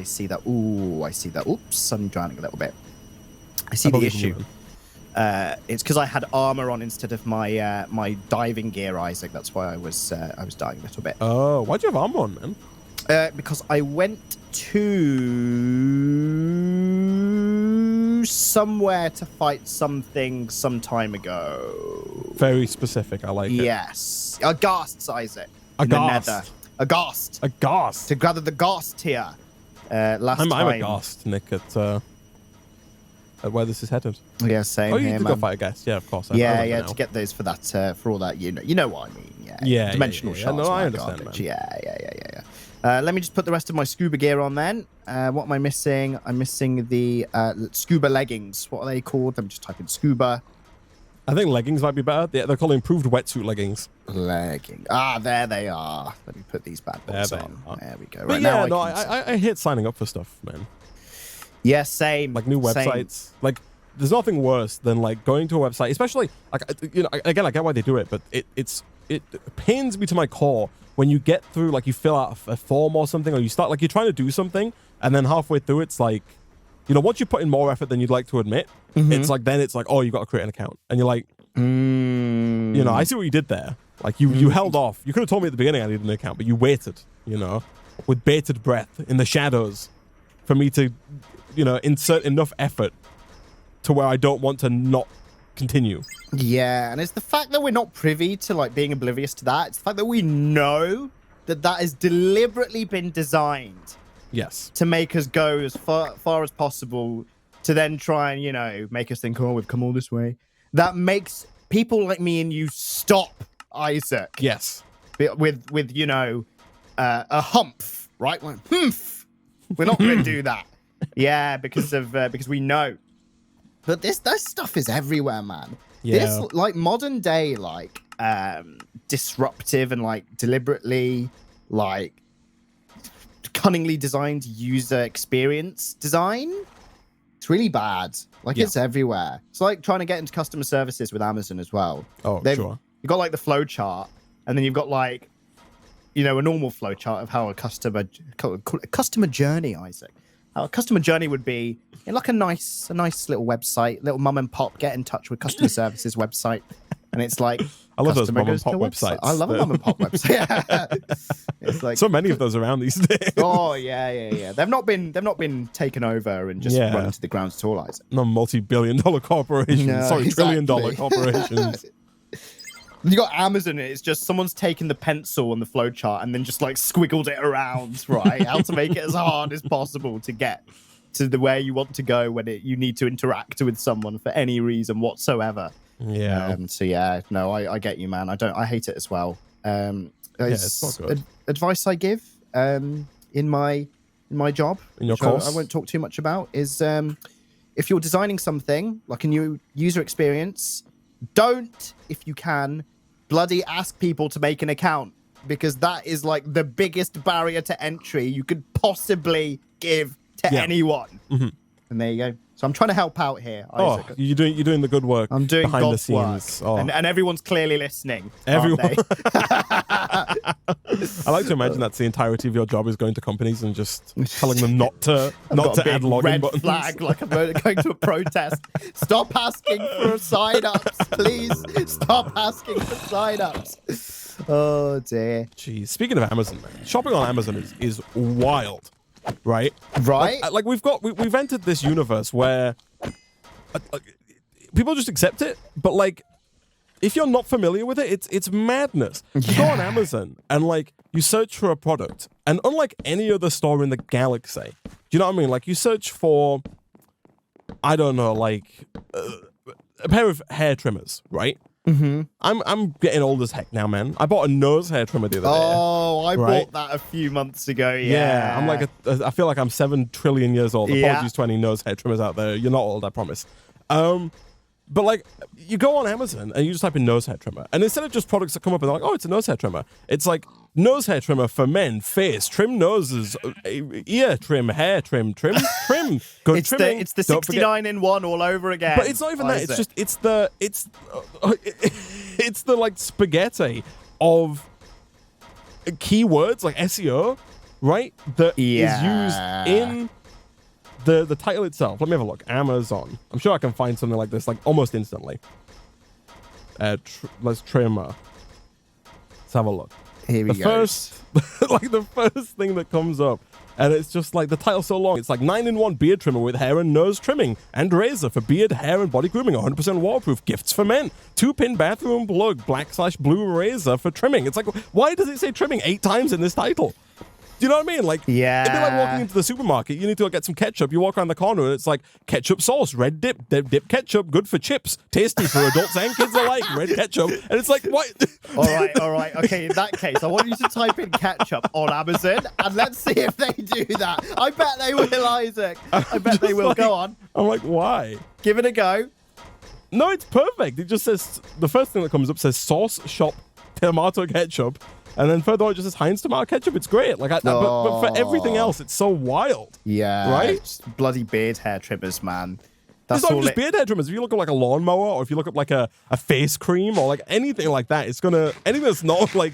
see that. Oops. I'm drowning a little bit. I see the issue. It's because I had armor on instead of my my diving gear, Isaac. That's why I was dying a little bit. Oh, why'd you have armor on, man? Because I went to somewhere to fight something some time ago. Very specific. I like it. Yes, a ghast, Isaac. A ghast. A ghast. A ghast. To gather the ghast here. I'm a ghast, Nick. At where this is headed. Yeah, same. Oh, you here, did go fight a ghast. Yeah, of course. Yeah, to get those for that, for all that, you know what I mean. Yeah. Dimensional shards. No, I understand, man. Yeah. Let me just put the rest of my scuba gear on then. What am I missing? I'm missing the scuba leggings. What are they called? Let me just type in scuba. I think leggings might be better. They're called improved wetsuit leggings. Leggings. Ah, there they are. Let me put these bad boys on. There we go. But right, I hate signing up for stuff, man. Yeah, same. Like new websites. Same. Like, there's nothing worse than like going to a website, especially like again, I get why they do it, but it pains me to my core when you get through, like, you fill out a form or something, or you start, like, you're trying to do something, and then halfway through, it's like, once you put in more effort than you'd like to admit, it's like, oh, you got to create an account. And you're like, I see what you did there. Like, you held off. You could have told me at the beginning I needed an account, but you waited, with bated breath in the shadows for me to, insert enough effort to where I don't want to not continue. Yeah, and it's the fact that we're not privy to like being oblivious to that. It's the fact that we know that has deliberately been designed. Yes. To make us go as far as possible, to then try and make us think, oh, we've come all this way. That makes people like me and you stop, Isaac. Yes. With a humph, right? Like, humph. We're not going to do that. Yeah, because we know. But this stuff is everywhere, man. Yeah. This like modern day like disruptive and like deliberately like cunningly designed user experience design. It's really bad. Like it's everywhere. It's like trying to get into customer services with Amazon as well. Oh, sure. You've got like the flow chart, and then you've got like a normal flow chart of how a customer journey, Isaac. How a customer journey would be like a nice little website, little mum and pop get in touch with customer services website, and it's like I love those mum and pop websites. I love a mum and pop website. It's like so many of those around these days. Oh yeah. They've not been taken over and just run into the ground at all, Isaac. No multi-billion-dollar corporations. No, Sorry, exactly. trillion-dollar corporations. You got Amazon. It's just someone's taken the pencil on the flow chart and then just like squiggled it around, right? How to make it as hard as possible to get to the where you want to go when you need to interact with someone for any reason whatsoever. Yeah. So yeah, no, I get you, man. I hate it as well. It's not good. Advice I give in my job, in your course, I won't talk too much about, is if you're designing something like a new user experience, don't, if you can, bloody ask people to make an account, because that is like the biggest barrier to entry you could possibly give to anyone. Mm-hmm. And there you go. So I'm trying to help out here, Isaac. Oh, you're doing the good work. I'm doing behind God's the scenes. work. Oh. And everyone's clearly listening. Everyone. I like to imagine that's the entirety of your job is going to companies and just telling them not to add login red buttons. Flag like I'm going to a protest. Stop asking for sign-ups, please. Stop asking for sign-ups. Oh dear. Jeez. Speaking of Amazon, man, shopping on Amazon is wild. Right? Like we've entered this universe where people just accept it, but like if you're not familiar with it, it's madness. You go on Amazon and like you search for a product, and unlike any other store in the galaxy, do you know what I mean? Like you search for, I don't know, like a pair of hair trimmers, right? Mm-hmm. I'm getting old as heck now, man. I bought a nose hair trimmer the other day. Oh, I bought that a few months ago. Yeah, I'm like I feel like I'm 7 trillion years old. Apologies to any nose hair trimmers out there. You're not old, I promise. But like you go on Amazon and you just type in nose hair trimmer, and instead of just products that come up and they're like, oh, it's a nose hair trimmer, it's like nose hair trimmer for men, face, trim noses, ear trim, hair trim, good it's trimming. It's the 69 in one all over again. But it's not even that. It's just it's the like spaghetti of keywords like SEO, right? That is used in the title itself. Let me have a look. Amazon. I'm sure I can find something like this like almost instantly. Let's trimmer. Let's have a look. Here we go. The first thing that comes up, and it's just like the title's so long. It's like 9-in-1 beard trimmer with hair and nose trimming and razor for beard, hair, and body grooming. 100% waterproof. Gifts for men. 2-pin bathroom plug. Black/blue razor for trimming. It's like, why does it say trimming 8 times in this title? Do you know what I mean? Like, it'd be like walking into the supermarket. You need to go get some ketchup. You walk around the corner and it's like ketchup sauce, red dip ketchup, good for chips, tasty for adults and kids alike, red ketchup. And it's like, what? All right. Okay, in that case, I want you to type in ketchup on Amazon and let's see if they do that. I bet they will, Isaac. I bet they will. Like, go on. I'm like, why? Give it a go. No, it's perfect. It just says, the first thing that comes up says sauce shop tomato ketchup. And then further on, it just says Heinz tomato ketchup. It's great. Like, but for everything else, it's so wild. Yeah. Right? It's bloody beard hair trimmers, man. It's not just beard hair trimmers. If you look up like a lawnmower, or if you look up like a face cream, or like anything like that, it's gonna, anything that's not like,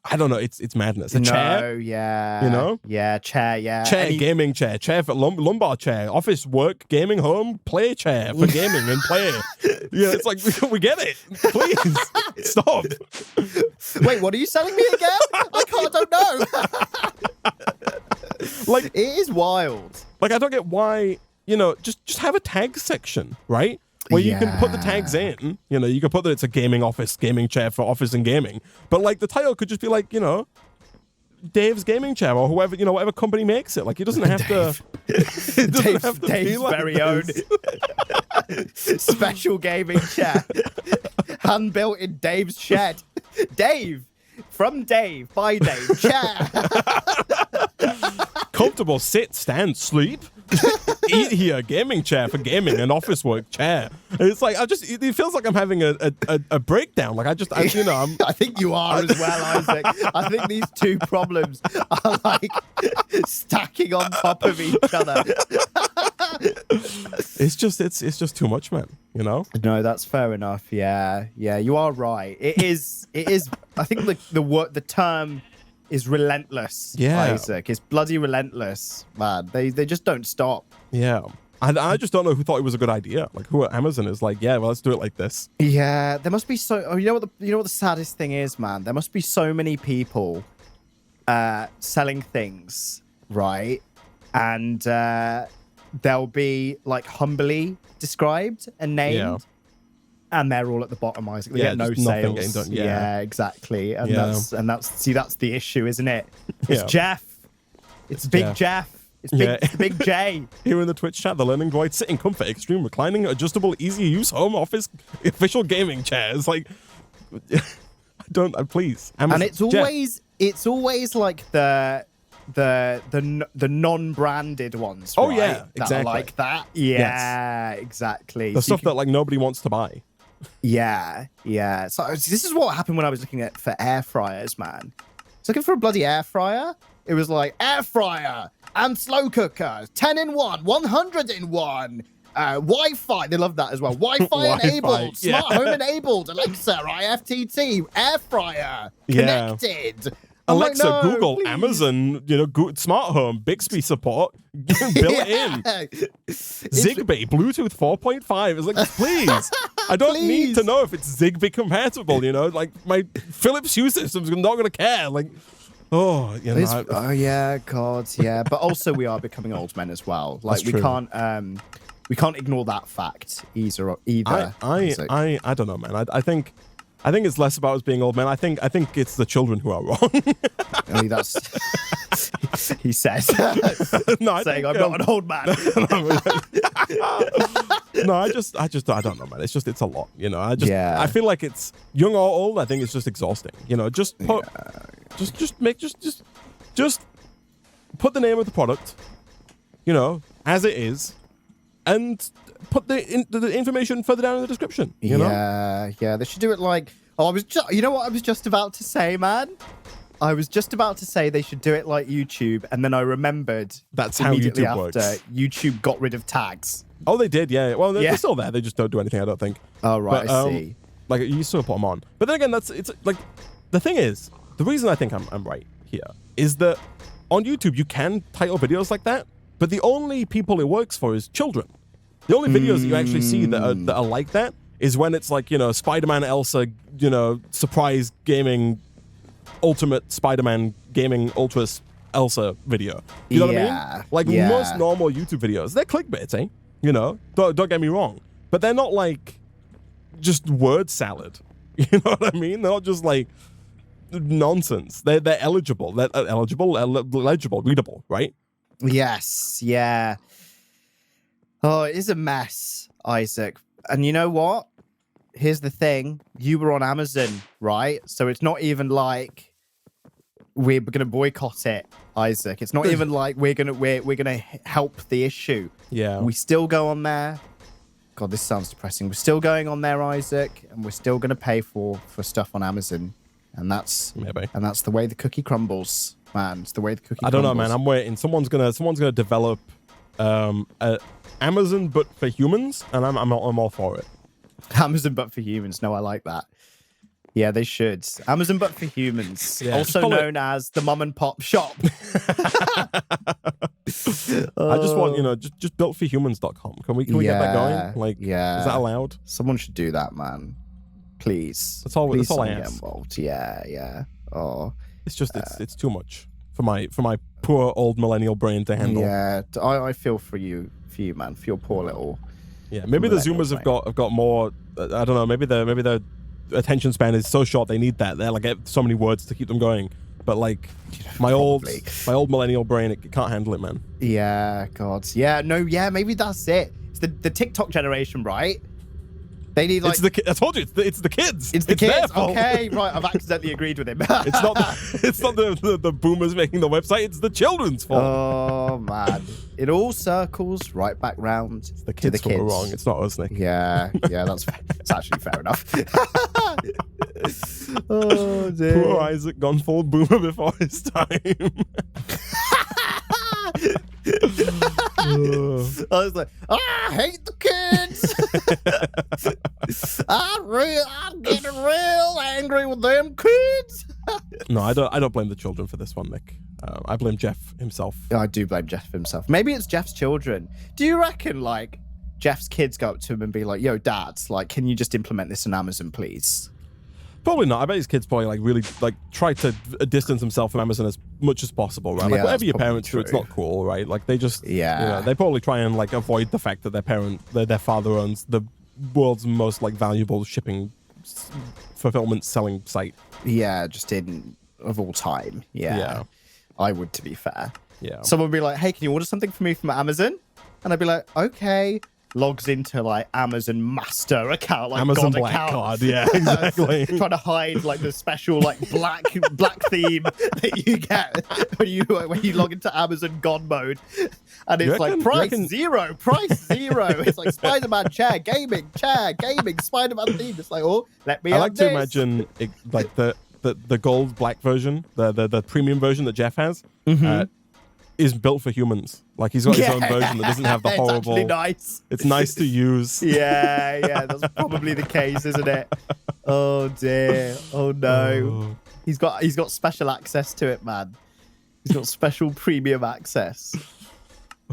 I don't know, it's madness. A chair? Yeah. You know? Yeah, chair, yeah. Chair, gaming chair for lumbar chair, office work, gaming home, play chair for gaming and play. Yeah, it's like, we get it. Please, stop. Wait, what are you selling me again? I don't know. Like, it is wild. Like, I don't get why, just have a tag section, right? Where you can put the tags in, you can put that it's a gaming office, gaming chair for office and gaming. But like the title could just be like, Dave's gaming chair or whoever, whatever company makes it. Like, he doesn't have to. Dave's like very own special gaming chair, hand built in Dave's shed. Dave, from Dave, by Dave, chair. Comfortable, sit, stand, sleep. Eat here, gaming chair for gaming, an office work chair. And it's like it feels like I'm having a breakdown. Like I'm. I think you are as well, Isaac. I think these two problems are like stacking on top of each other. It's just too much, man. No, that's fair enough. Yeah, you are right. It is. I think the term is relentless. Yeah, Isaac, it's bloody relentless, man. They just don't stop. Yeah. I just don't know who thought it was a good idea. Like, who at Amazon is like, yeah, well, let's do it like this. Yeah, there must be you know what the saddest thing is, man? There must be so many people selling things, right? And they'll be like humbly described and named, and they're all at the bottom, Isaac. They get no sales. Getting done. Yeah, exactly. And that's the issue, isn't it? It's Jeff. It's Big Jeff. It's Big J. Here in the Twitch chat, the Learning Droid sitting comfort, extreme reclining, adjustable, easy use, home office, official gaming chairs. Like, please. Amazon, and it's always like the non-branded ones. Oh, right? yeah, exactly. That are like that. Yeah, exactly. The stuff that like nobody wants to buy. Yeah. So this is what happened when I was looking for air fryers, man. I was looking for a bloody air fryer. It was like air fryer and slow cooker, 10 in 1, 100 in 1. Wi-Fi, they love that as well. Wi-Fi enabled, smart home enabled, Alexa, IFTT, air fryer, connected. Alexa, like, no, Google, please. Amazon, smart home, Bixby support, built in. Zigbee, Bluetooth 4.5. It's like, please. I don't need to know if it's Zigbee compatible, Like, my Philips Hue system's not going to care. Like, oh yeah, God, yeah. But also, we are becoming old men as well. Like, we can't ignore that fact either. I don't know, man. I think it's less about us being old men. I think it's the children who are wrong. I mean, that's he says. No, saying I'm not an old man. No, I don't know, man. It's a lot, I feel like it's young or old. I think it's just exhausting. Just put the name of the product, as it is, and put the information further down in the description. You know? They should do it like. Oh, you know what I was just about to say, man. I was just about to say they should do it like YouTube, and then I remembered that's how YouTube works. YouTube got rid of tags. Oh, they did, yeah. Well, they're still there. They just don't do anything, I don't think. Oh, right, I see. Like, you still put them on. But then again, it's like, the thing is, the reason I think I'm right here is that on YouTube, you can title videos like that, but the only people it works for is children. The only videos that you actually see that are like that is when it's like, Spider-Man Elsa, surprise gaming, ultimate Spider-Man gaming Ultra Elsa video. You know what I mean? Like, most normal YouTube videos, they're clickbait, eh? Don't get me wrong. But they're not like just word salad. You know what I mean? They're not just like nonsense. They're eligible. They're legible, readable, right? Yes, yeah. Oh, it is a mess, Isaac. And you know what? Here's the thing. You were on Amazon, right? So it's not even like we're going to boycott it, Isaac. It's not even like we're going to help the issue. Yeah. We still go on there. God, this sounds depressing. We're still going on there, Isaac, and we're still going to pay for stuff on Amazon. And that's the way the cookie crumbles, man. It's the way the cookie crumbles. I don't know, man. I'm waiting. Someone's gonna develop Amazon but for humans, and I'm all for it. Amazon but for humans. No, I like that. Yeah, they should. Amazon but for humans, also known as the mom and pop shop. I just want, just builtforhumans.com. Can we get that going? Like, is that allowed? Someone should do that, man. Please. That's all I get ask. involved. Yeah. Oh, it's just it's too much for my poor old millennial brain to handle. Yeah, I feel for you, man, for your poor little. Yeah, maybe the Zoomers have got more. I don't know. Maybe their attention span is so short they need that. They're like so many words to keep them going. But like my old millennial brain, it can't handle it, man. Yeah, God. Yeah, no, yeah, maybe that's it. It's the TikTok generation, right? They need like. I told you, it's the kids. It's the kids. Okay, right. I've accidentally agreed with him. It's not the boomers making the website. It's the children's fault. Oh man, it all circles right back round. The kids were wrong. It's not us, Nick. Yeah, it's actually fair enough. Oh dear. Poor Isaac, gone full boomer before his time. I was like, I hate the kids. I'm getting real angry with them kids. No, I don't blame the children for this one, Nick. I blame Jeff himself. I do blame Jeff himself. Maybe it's Jeff's children. Do you reckon like Jeff's kids go up to him and be like, yo, Dad, like, can you just implement this on Amazon, please? Probably not. I bet his kids probably like really like try to distance himself from Amazon as much as possible, right? Like Yeah, whatever your that's parents do, probably it's not cool, right? Like they just Yeah. they probably try and like avoid the fact that their father owns the world's most like valuable shipping fulfillment selling site. Yeah, just of all time. Yeah. I would, to be fair. Yeah. Someone would be like, hey, can you order something for me from Amazon? And I'd be like, okay. Logs into like Amazon Master account, like Amazon God Black account. Card, yeah, exactly. Trying to hide like the special like black theme that you get when you log into Amazon God mode, and it's like price zero. It's like Spider-Man chair, gaming, Spider-Man theme. It's like, oh, let me. I like to imagine it, like the gold black version, the premium version that Jeff has. Is built for humans. Like he's got his own version that doesn't have the horrible. It's nice. It's nice to use. Yeah, that's probably the case, isn't it? Oh dear. Oh no. He's got special access to it, man. He's got special premium access.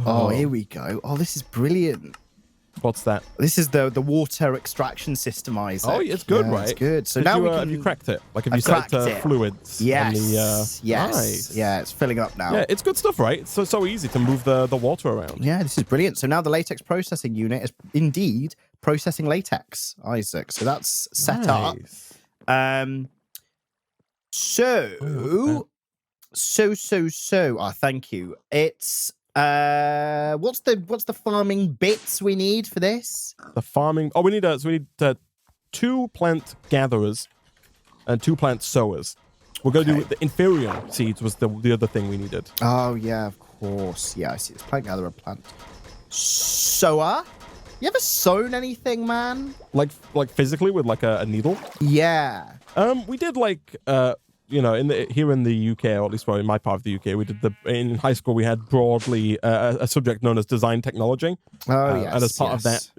Oh, here we go. Oh, this is brilliant. What's that? This is the water extraction system, Isaac. Oh, it's good, right? It's good. So Did now have you cracked it? Like, have you set it to fluids? Yes. Yes. Nice. Yeah, it's filling up now. Yeah, it's good stuff, right? It's so easy to move the water around. Yeah, this is brilliant. So now the latex processing unit is indeed processing latex, Isaac. So that's set up. So. Thank you. It's what's the farming bits we need for this? The farming. Oh, we need 2 plant gatherers and 2 plant sowers. We're going to do the inferior seeds was the other thing we needed. Oh yeah, of course. Yeah, I see. It's plant gatherer, plant sower. You ever sown anything, man? Like physically with like a needle? Yeah. We did like here in the UK, or at least in my part of the UK, we did in high school we had broadly a subject known as design technology. Oh yes. And as part of that,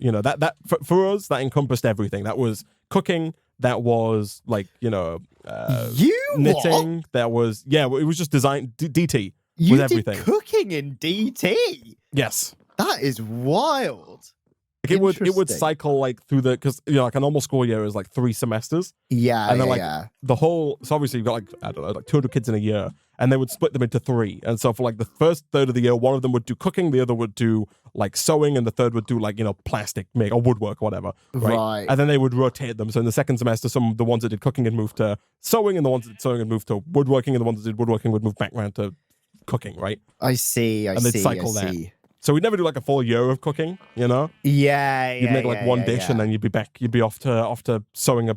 that for us that encompassed everything. That was cooking. That was like knitting. What? That was it was just design DT. You with did everything. Cooking in DT? Yes. That is wild. Like it would cycle like through because like a normal school year is like 3 semesters. Yeah, and then the whole. So obviously you've got like I don't know, like 200 kids in a year, and they would split them into 3. And so for like the first third of the year, one of them would do cooking, the other would do like sewing, and the third would do like plastic make or woodwork or whatever. Right. And then they would rotate them. So in the second semester, the ones that did cooking had moved to sewing, and the ones that did sewing had moved to woodworking, and the ones that did woodworking would move back around to cooking. Right. I see. And they'd cycle that. So we'd never do like a full year of cooking, Yeah, You'd make like one dish and then you'd be back. You'd be off to sewing a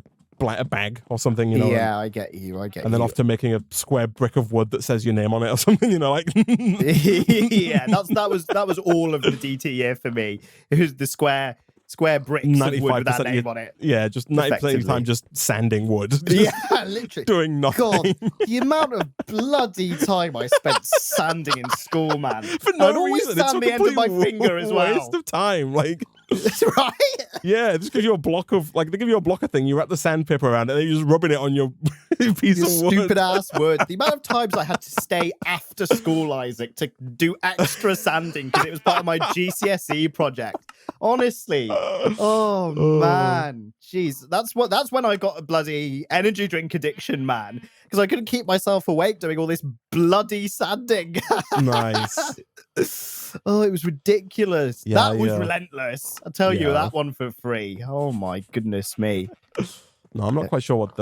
bag or something, Yeah, I get you. And then off to making a square brick of wood that says your name on it or something, like. Yeah, that was all of the DT year for me. It was the square bricks of wood with that name on it. Yeah, just 90% of the time just sanding wood. Yeah, literally. Doing nothing. God, the amount of bloody time I spent sanding in school, man. For no I'd always reason. sand the end of my finger as well. Waste of time. Like, That's right. Yeah, just give you a block of they give you a block of thing. You wrap the sandpaper around it, and then you're just rubbing it on your piece of wood. Stupid ass wood. The amount of times I had to stay after school, Isaac, to do extra sanding because it was part of my GCSE project. Honestly, oh man, jeez, that's when I got a bloody energy drink addiction, man, because I couldn't keep myself awake doing all this bloody sanding. Nice. Oh, it was ridiculous. Yeah, that was relentless. I'll tell you Yeah. that one for free. Oh my goodness me. No, I'm not quite sure what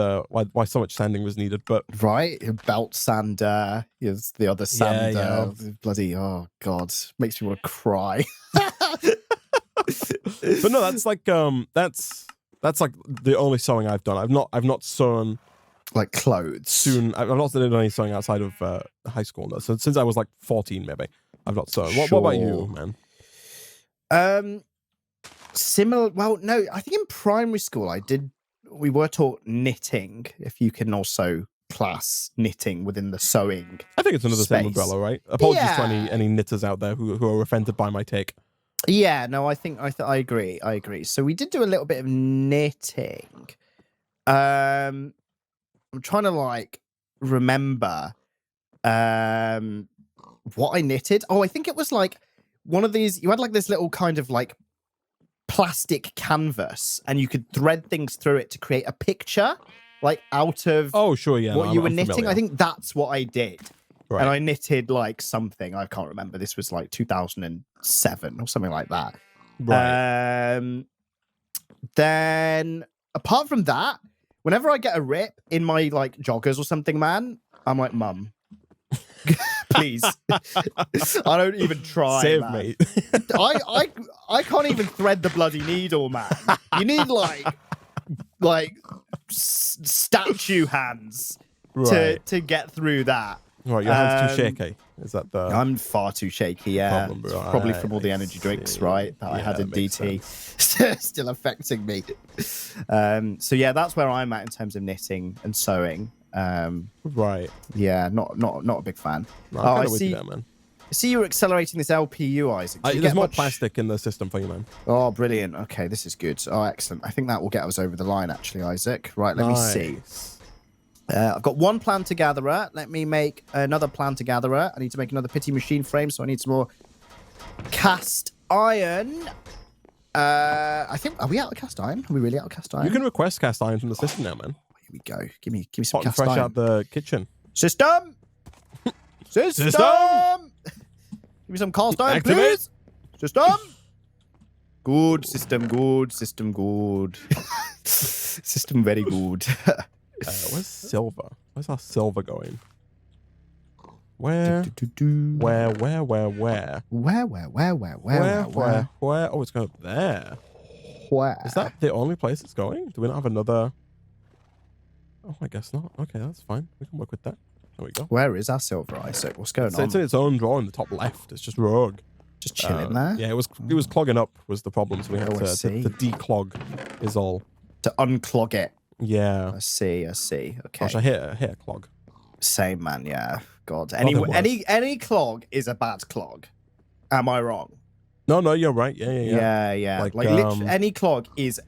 why so much sanding was needed, but Right, belt sander is the other sander. yeah. Bloody, oh god, makes me want to cry. but no, that's like the only sewing I've done. I've not sewn Like clothes. I've not done any sewing outside of high school. No. So since I was like 14, maybe I've not sewn. What about you, man? Similar. Well, no, I think in primary school we were taught knitting. If you can also class knitting within the sewing. I think it's under the same space. umbrella, right? Apologies to Yeah. any knitters out there who are offended by my take. Yeah, no, I think I agree. I agree. So we did do a little bit of knitting. I'm trying to remember what I knitted. Oh, I think it was one of these. You had this little kind of plastic canvas, and you could thread things through it to create a picture, out of Oh, sure, yeah. what no, you were I'm knitting. familiar. I think that's what I did. Right. And I knitted something. I can't remember. This was 2007 or something like that. Right. Then apart from that, whenever I get a rip in my joggers or something, man, I'm like, Mum, please. I don't even try. Save man. me. I can't even thread the bloody needle, man. You need statue hands Right. to get through that. Right, your hand's too shaky. Is that the I'm far too shaky, yeah. problem, It's right, probably from all the I energy drinks, see. right? That I Yeah, had in that makes DT. Still affecting me. So yeah, that's where I'm at in terms of knitting and sewing. right? Yeah, not a big fan. No, Oh, I'm I kinda with you see. there, man. I see you're accelerating this LPU, Isaac. Do you There's get more much- plastic in the system for you, man. Oh, brilliant. Okay, this is good. Oh, excellent. I think that will get us over the line, actually, Isaac. Right, let me see. Nice. I've got one planter gatherer. Let me make another planter gatherer. I need to make another pity machine frame, so I need some more cast iron. I think, are we out of cast iron? Are we really out of cast iron? You can request cast iron from the system now, man. Here we go. Give me some Hot and cast fresh iron. out the kitchen. System! System! Give me some cast iron, Activate. please. System! Good, system, good, system, good. System very good. Where's silver? Where's our silver going? Where? Where? Where? Oh, it's going up there. Where? Is that the only place it's going? Do we not have another? Oh, I guess not. Okay, that's fine. We can work with that. There we go. Where is our silver, Isaac? What's going So on? it's in its own drawer in the top left. It's just rogue. Just chilling there? Yeah, it was clogging up was the problem. So we had Oh, I to see. declog is all. To unclog it. Yeah. I see. Okay. Gosh, I hit a clog. Same, man. Yeah. God. Nothing worse. Any clog is a bad clog. Am I wrong? No, you're right. Yeah. Yeah. Like, literally, any clog is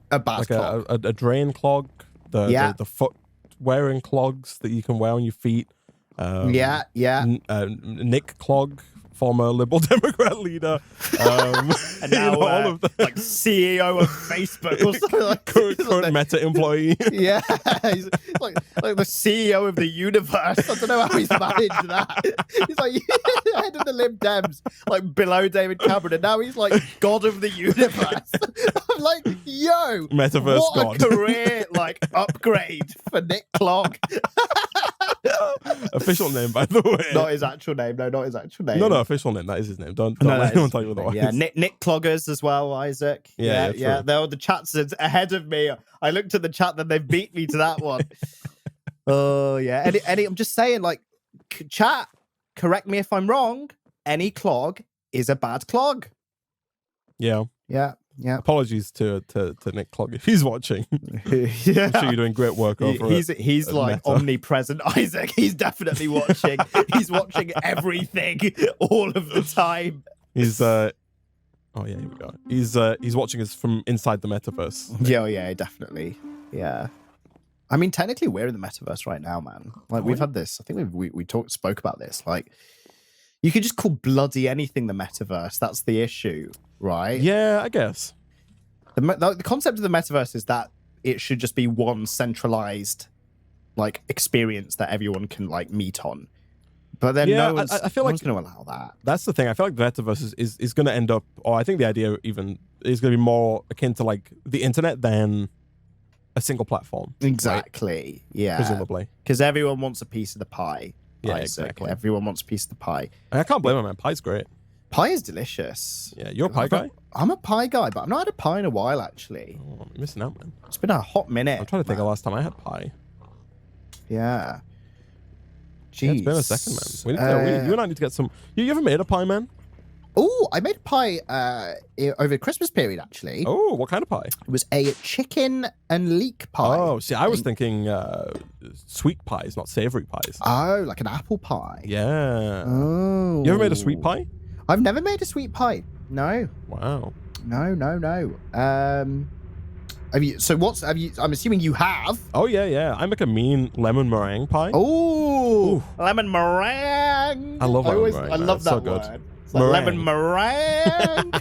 a bad Like clog. a drain clog. The foot wearing clogs that you can wear on your feet. Yeah. Nick Clogg, former Liberal Democrat leader. And now all of the CEO of Facebook or something like current Meta employee. Yeah, he's like the CEO of the universe. I don't know how he's managed that. He's like head of the Lib Dems, below David Cameron, and now he's God of the universe. I'm like, yo, Metaverse what god. a career upgrade for Nick Clogg. Official name, by the way. Not his actual name. No, not his actual name. No, official name. That is his name. Don't No, let that anyone is- tell you otherwise. Yeah, Nick Cloggers as well, Isaac. Yeah, yeah. true. The chat's ahead of me. I looked at the chat, then they beat me to that one. Oh yeah. Any. I'm just saying, chat. Correct me if I'm wrong. Any clog is a bad clog. Yeah. Yeah. Apologies to Nick Clogg if he's watching. Yeah. I'm sure you're doing great work over He's it. Meta. omnipresent, Isaac. He's definitely watching. He's watching everything all of the time. He's Oh yeah, here we go. He's watching us from inside the metaverse. Yeah, yeah, definitely. Yeah. I mean, technically, we're in the metaverse right now, man. Like, we've had this. I think we spoke about this. Like, you could just call bloody anything the metaverse. That's the issue, right? Yeah, I guess. The concept of the metaverse is that it should just be one centralized, like, experience that everyone can like meet on. But then I feel like going to allow that. That's the thing. I feel like the metaverse is going to end up, or I think the idea even is going to be more akin to like the internet than a single platform. Exactly. Right? Yeah. Presumably. Because everyone wants a piece of the pie. Yeah, Isaac. exactly. Everyone wants a piece of the pie. And I can't blame him, man. Pie's great. Pie is delicious. Yeah, you're a pie guy? I'm a pie guy, but I've not had a pie in a while, actually. Oh, I'm missing out, man. It's been a hot minute. I'm trying to think of the last time I had pie. Yeah. Jeez. Yeah, it's been a second, man. You and I need to get some. You ever made a pie, man? Oh, I made a pie over the Christmas period, actually. Oh, what kind of pie? It was a chicken and leek pie. Oh, see, I was thinking sweet pies, not savory pies. Oh, like an apple pie. Yeah. Oh. You ever made a sweet pie? I've never made a sweet pie. No. Wow. No. I'm assuming you have. Oh, yeah. I make a mean lemon meringue pie. Oh, lemon meringue. I love lemon meringue. I love that so good. word. It's like lemon meringue.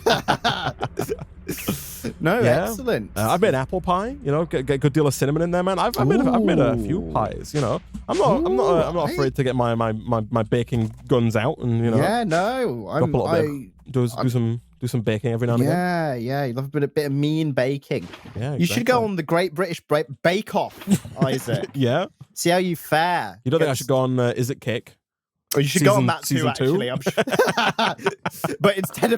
No, yeah. excellent. I've made apple pie. You know, get a good deal of cinnamon in there, man. I've made a few pies. You know, I'm not afraid to get my baking guns out and Yeah, no, do some baking every now and again. Yeah, you love a bit of mean baking. Yeah, exactly. You should go on the Great British Bake Off, Isaac. Yeah. See how you fare. You don't think I should go on Is It Cake? Or you should go on that too, season 2? actually. I'm sure. But instead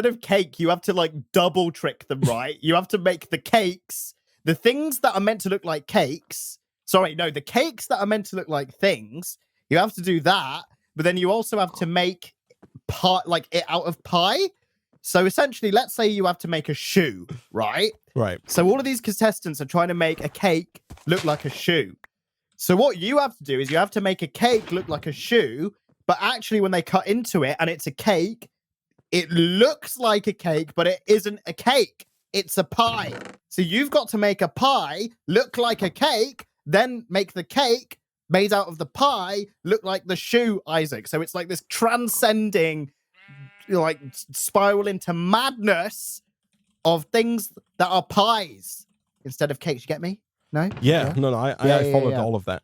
of cake, you have to like double trick them, right? You have to make the cakes, the things that are meant to look like cakes. Sorry, no, the cakes that are meant to look like things. You have to do that, but then you also have to make it out of pie. So essentially, let's say you have to make a shoe, right? Right. So all of these contestants are trying to make a cake look like a shoe. So what you have to do is you have to make a cake look like a shoe, but actually when they cut into it and it's a cake, it looks like a cake, but it isn't a cake. It's a pie. So you've got to make a pie look like a cake, then make the cake made out of the pie look like the shoe, Isaac. So it's like this transcending, like, spiral into madness of things that are pies instead of cakes. You get me? No? Yeah. No. I followed all of that.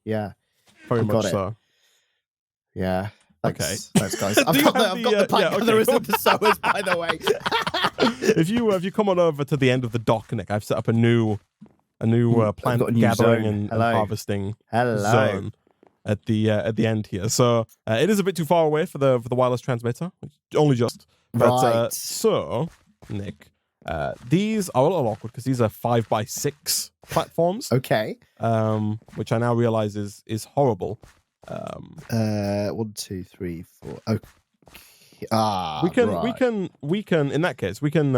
Yeah. Very much so. Yeah. Thanks, guys. I've Do got you the have pie okay, gathers cool. and the sewers, by the way. If you come on over to the end of the dock, Nick, I've set up a new plant gathering and harvesting zone at the end here. So it is a bit too far away for the wireless transmitter, only just. But Right. So Nick, these are a little awkward because these are 5x6 platforms. Okay. Which I now realize is horrible. 1, 2, 3, 4. Okay. We can in that case we can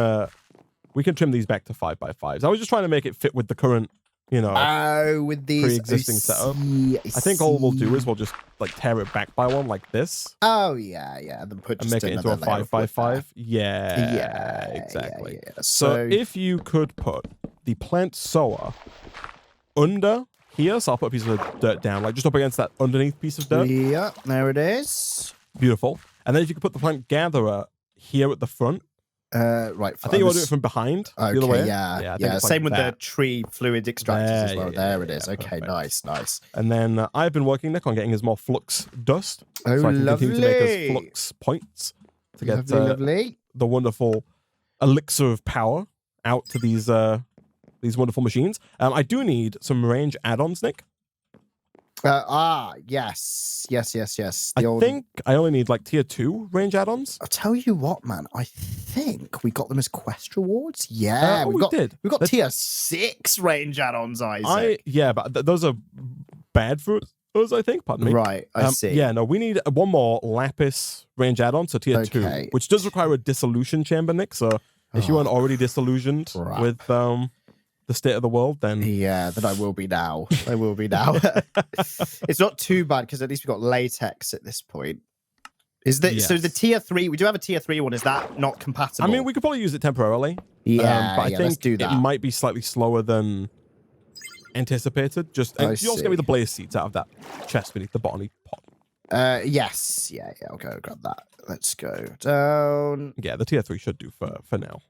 trim these back to 5x5s. I was just trying to make it fit with the current, with these pre-existing setup. I think all we'll do is we'll just like tear it back by one like this. Oh yeah, and then and make it into a 5x5. Yeah, exactly. Yeah. So if you could put the plant sower under here, so I'll put a piece of dirt down, like just up against that underneath piece of dirt. Yeah, there it is. Beautiful. And then if you could put the plant gatherer here at the front. Right. I think you want to do it from behind. Okay, the other way. Yeah. Same with the tree fluid extractors as well. There it is. Okay, perfect. nice. And then I've been working, Nick, on getting us more flux dust. Oh, so I can lovely. continue to make us flux points to get lovely. The wonderful elixir of power out to these wonderful machines. I do need some range add-ons, Nick. Yes. I think I only need like tier 2 range add-ons. I'll tell you what, man. I think we got them as quest rewards. Yeah, we did. We've got tier 6 range add-ons, Isaac. But those are bad for us, I think. Pardon me. Right, I see. Yeah, no, we need one more lapis range add-on, so tier 2, which does require a dissolution chamber, Nick. So if you weren't already disillusioned with the state of the world, then I will be now. It's not too bad because at least we've got latex at this point. Is that so? Yes. The tier 3, we do have a tier 3 one. Is that not compatible? I mean, we could probably use it temporarily. Yeah, but I let's think do that. it might be slightly slower than anticipated. And you also get me the blaze seeds out of that chest beneath the botany pot. Yes. Yeah. I'll go grab that. Let's go down. Yeah, the tier 3 should do for now.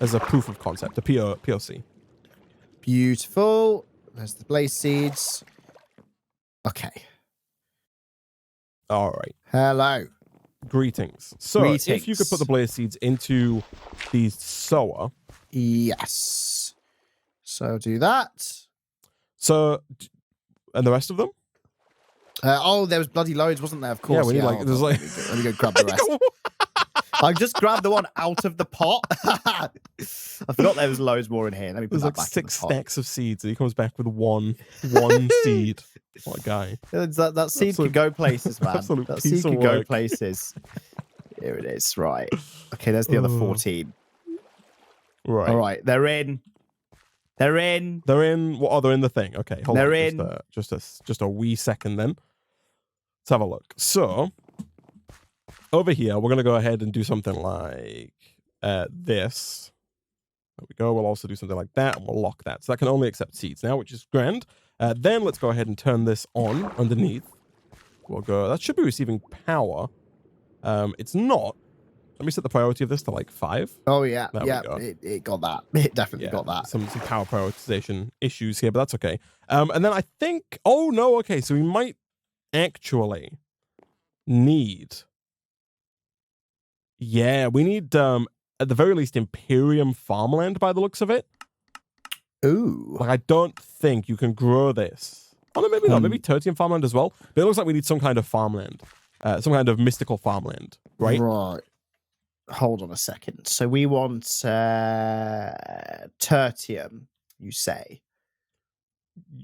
As a proof of concept, a POC. Beautiful. There's the blaze seeds. Okay. All right. Hello. Greetings. So, if you could put the blaze seeds into the sower. Yes. So do that. So, and the rest of them? Oh, there was bloody loads, wasn't there? Of course. Yeah, we need let me go grab the rest. I just grabbed the one out of the pot. I forgot there was loads more in here. Let me put There's that like back 6 in the pot. stacks of seeds, and he comes back with one seed. What a guy. That seed could go places, man. That seed could go places. Here it is. Right. Okay, there's the other 14. Right. All right. They're in. They're in. They're in. What? Oh, they're in the thing. Okay. Hold they're on. in. Just a wee second then. Let's have a look. So, over here, we're going to go ahead and do something like this. There we go. We'll also do something like that, and we'll lock that. So that can only accept seeds now, which is grand. Then let's go ahead and turn this on underneath. We'll go. That should be receiving power. It's not. Let me set the priority of this to like 5. Oh, yeah. There yeah. we go. It got that. It definitely got that. Some power prioritization issues here, but that's okay. And then I think. Oh, no. Okay. So we might actually need. Yeah, we need, at the very least, Imperium farmland by the looks of it. Ooh. Like, I don't think you can grow this. Oh, no, maybe not. Maybe tertium farmland as well. But it looks like we need some kind of farmland. Some kind of mystical farmland, right? Right. Hold on a second. So we want tertium, you say?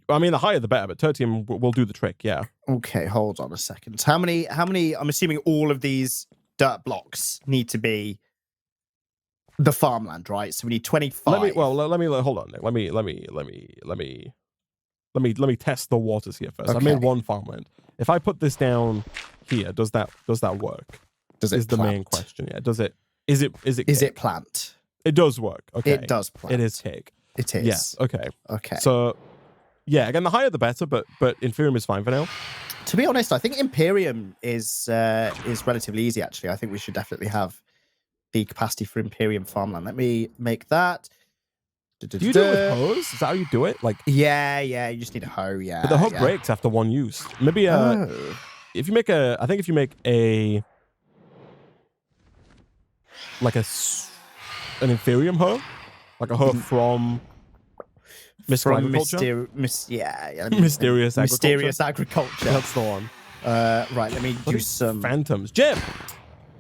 I mean, the higher the better, but tertium will do the trick, yeah. Okay, hold on a second. How many, I'm assuming all of these dirt blocks need to be the farmland, right? So we need 25. Let me hold on. Let me test the waters here first. Okay. I made one farmland. If I put this down here, does that work? Does it is the main question. Yeah. Does it is it plant? It does work. Okay. It does plant. It is cake. It is. Yes. Okay. Okay. So yeah, again, the higher the better, but Inferium is fine for now. To be honest, I think Imperium is relatively easy, actually. I think we should definitely have the capacity for Imperium farmland. Let me make that. Do you do it with hose? Is that how you do it? Like, yeah, you just need a hoe, yeah. But the hoe breaks after one use. Maybe if you make a like an Inferium hoe, like a hoe from mystical agriculture. Mysterious agriculture. That's the one. Right, let me do some phantoms. Jim,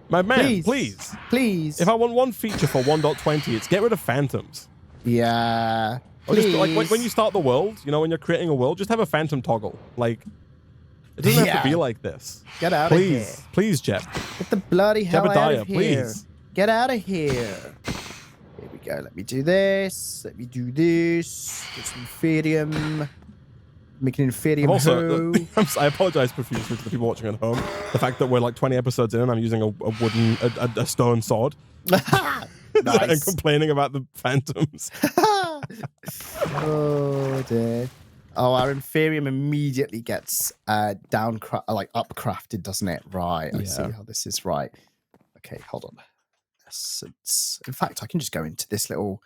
my man, please. If I want one feature for 1.20, it's get rid of phantoms. Yeah. Or just, like when you start the world, you know, when you're creating a world, just have a phantom toggle. Like, it doesn't have to be like this. Get out of here. Please, Jeff. Get the bloody hell out of here. Please. Get out of here. Here we go. Let me do this. Let me do this. Get some Inferium. Make an Inferium hoe. I apologize profusely to the people watching at home. The fact that we're like 20 episodes in and I'm using a stone sword. Nice. And complaining about the phantoms. Oh dear. Oh, our Inferium immediately gets upcrafted, doesn't it? Right. I see how this is right. Okay, hold on. In fact, I can just go into this little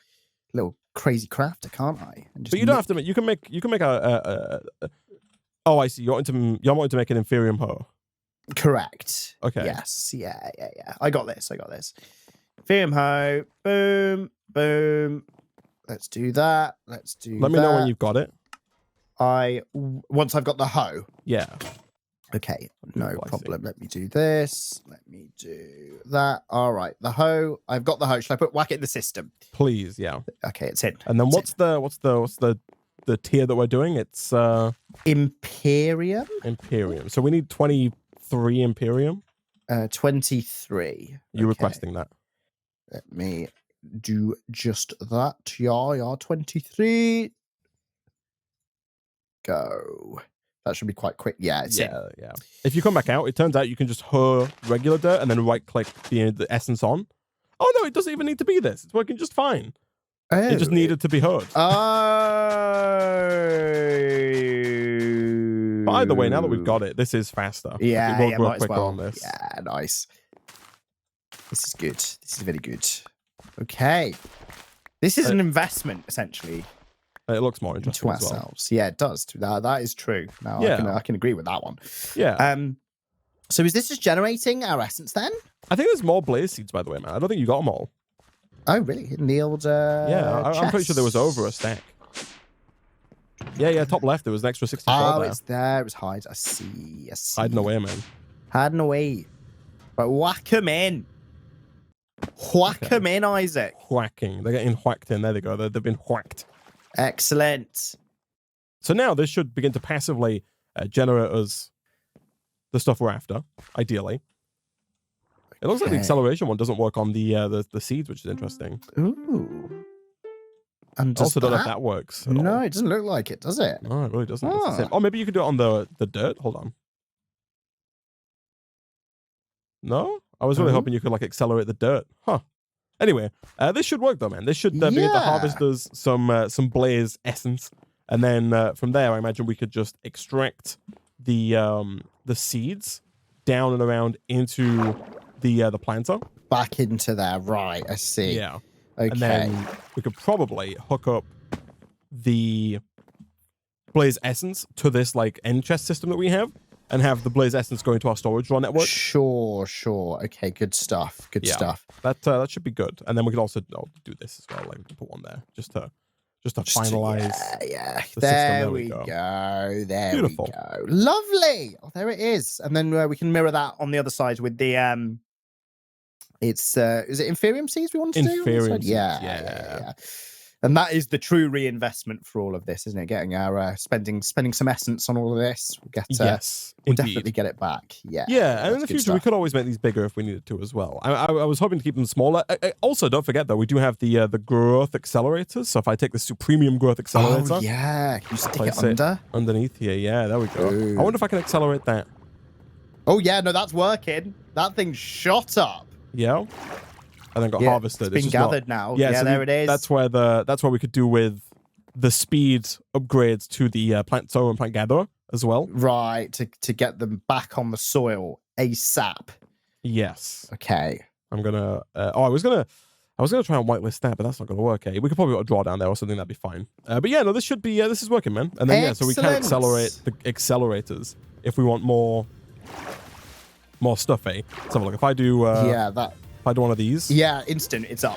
crazy crafter, can't I? But you don't have to make. You can make a. Oh, I see. You're wanting to make an Inferium hoe. Correct. Okay. Yes. Yeah. I got this. Inferium hoe. Boom. Boom. Let's do that. Let me know when you've got it. Once I've got the hoe. Yeah. Okay, no problem. Let me do this. Let me do that. All right, the hoe. I've got the hoe. Should I whack it in the system? Please, yeah. Okay, it's in. And then what's the tier that we're doing? It's Imperium. Imperium. So we need 23 Imperium. 23. You requesting that? Let me do just that. Yeah, 23. Go. That should be quite quick. Yeah, it's in. Yeah. If you come back out, it turns out you can just her regular dirt and then right-click the essence on. Oh, no, it doesn't even need to be this. It's working just fine. It just needed to be heard. But either way, now that we've got it, this is faster. Yeah, we'll might as well. on this. Yeah, nice. This is good. This is very good. Okay. This is an investment, essentially. It looks more interesting to ourselves. Well. Yeah, it does. That is true. Now I can agree with that one. Yeah. So is this just generating our essence then? I think there's more blaze seeds, by the way, man. I don't think you got them all. Oh, really? In the old I'm pretty sure there was over a stack. Yeah, top left, there was an extra 64 there. there. It's there. It was hide. I see. Hiding away, man. Hiding away. But whack them in. Whack them in, Isaac. Whacking. They're getting whacked in. There they go. They've been whacked. Excellent. So now this should begin to passively generate us the stuff we're after, ideally. It looks like the acceleration one doesn't work on the seeds, which is interesting. Ooh. And also don't know if that works. No, it doesn't look like it, does it? No, it really doesn't. Oh, maybe you could do it on the dirt. Hold on. No? I was really hoping you could like accelerate the dirt. Huh. Anyway, this should work though, man. This should begin to harvest us some blaze essence. And then from there, I imagine we could just extract the seeds down and around into the planter. Back into there, right? I see. Yeah. Okay. And then we could probably hook up the blaze essence to this like end chest system that we have, and have the blaze essence go into our storage draw network. Sure. Okay, good stuff. Good stuff. That should be good. And then we could also do this as well. Like we can put one there just to finalize. Yeah. The there we go. There Beautiful. We go. Lovely. Oh, there it is. And then we can mirror that on the other side with the is it Inferium seeds we want to do? Inferium seeds. Yeah. And that is the true reinvestment for all of this, isn't it? Getting our spending some essence on all of this. We'll get we'll definitely get it back. Yeah. Yeah, and in the future we could always make these bigger if we needed to as well. I was hoping to keep them smaller. Also, don't forget though, we do have the growth accelerators. So if I take the Supremium growth accelerator, can you stick it underneath here? Yeah, there we go. Ooh. I wonder if I can accelerate that. Oh yeah, no, that's working. That thing shot up. Yeah. And then got harvested. It's been gathered now. Yeah, so there it is. That's where we could do with the speed upgrades to the plant sower and plant gatherer as well. Right, to get them back on the soil ASAP. Yes. Okay. I'm gonna. I was gonna try and whitelist that, but that's not gonna work. We could probably draw down there or something. That'd be fine. But yeah, no, this should be. This is working, man. And then so we can accelerate the accelerators if we want more stuff. Let's have a look. If I do. If I do one of these. Yeah, instant. It's up.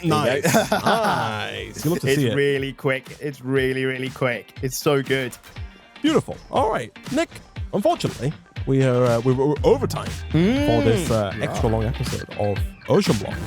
Nice. Nice. You love to see it. It's really quick. It's really, really quick. It's so good. Beautiful. All right, Nick. Unfortunately, we're overtime for this extra long episode of OceanBlock.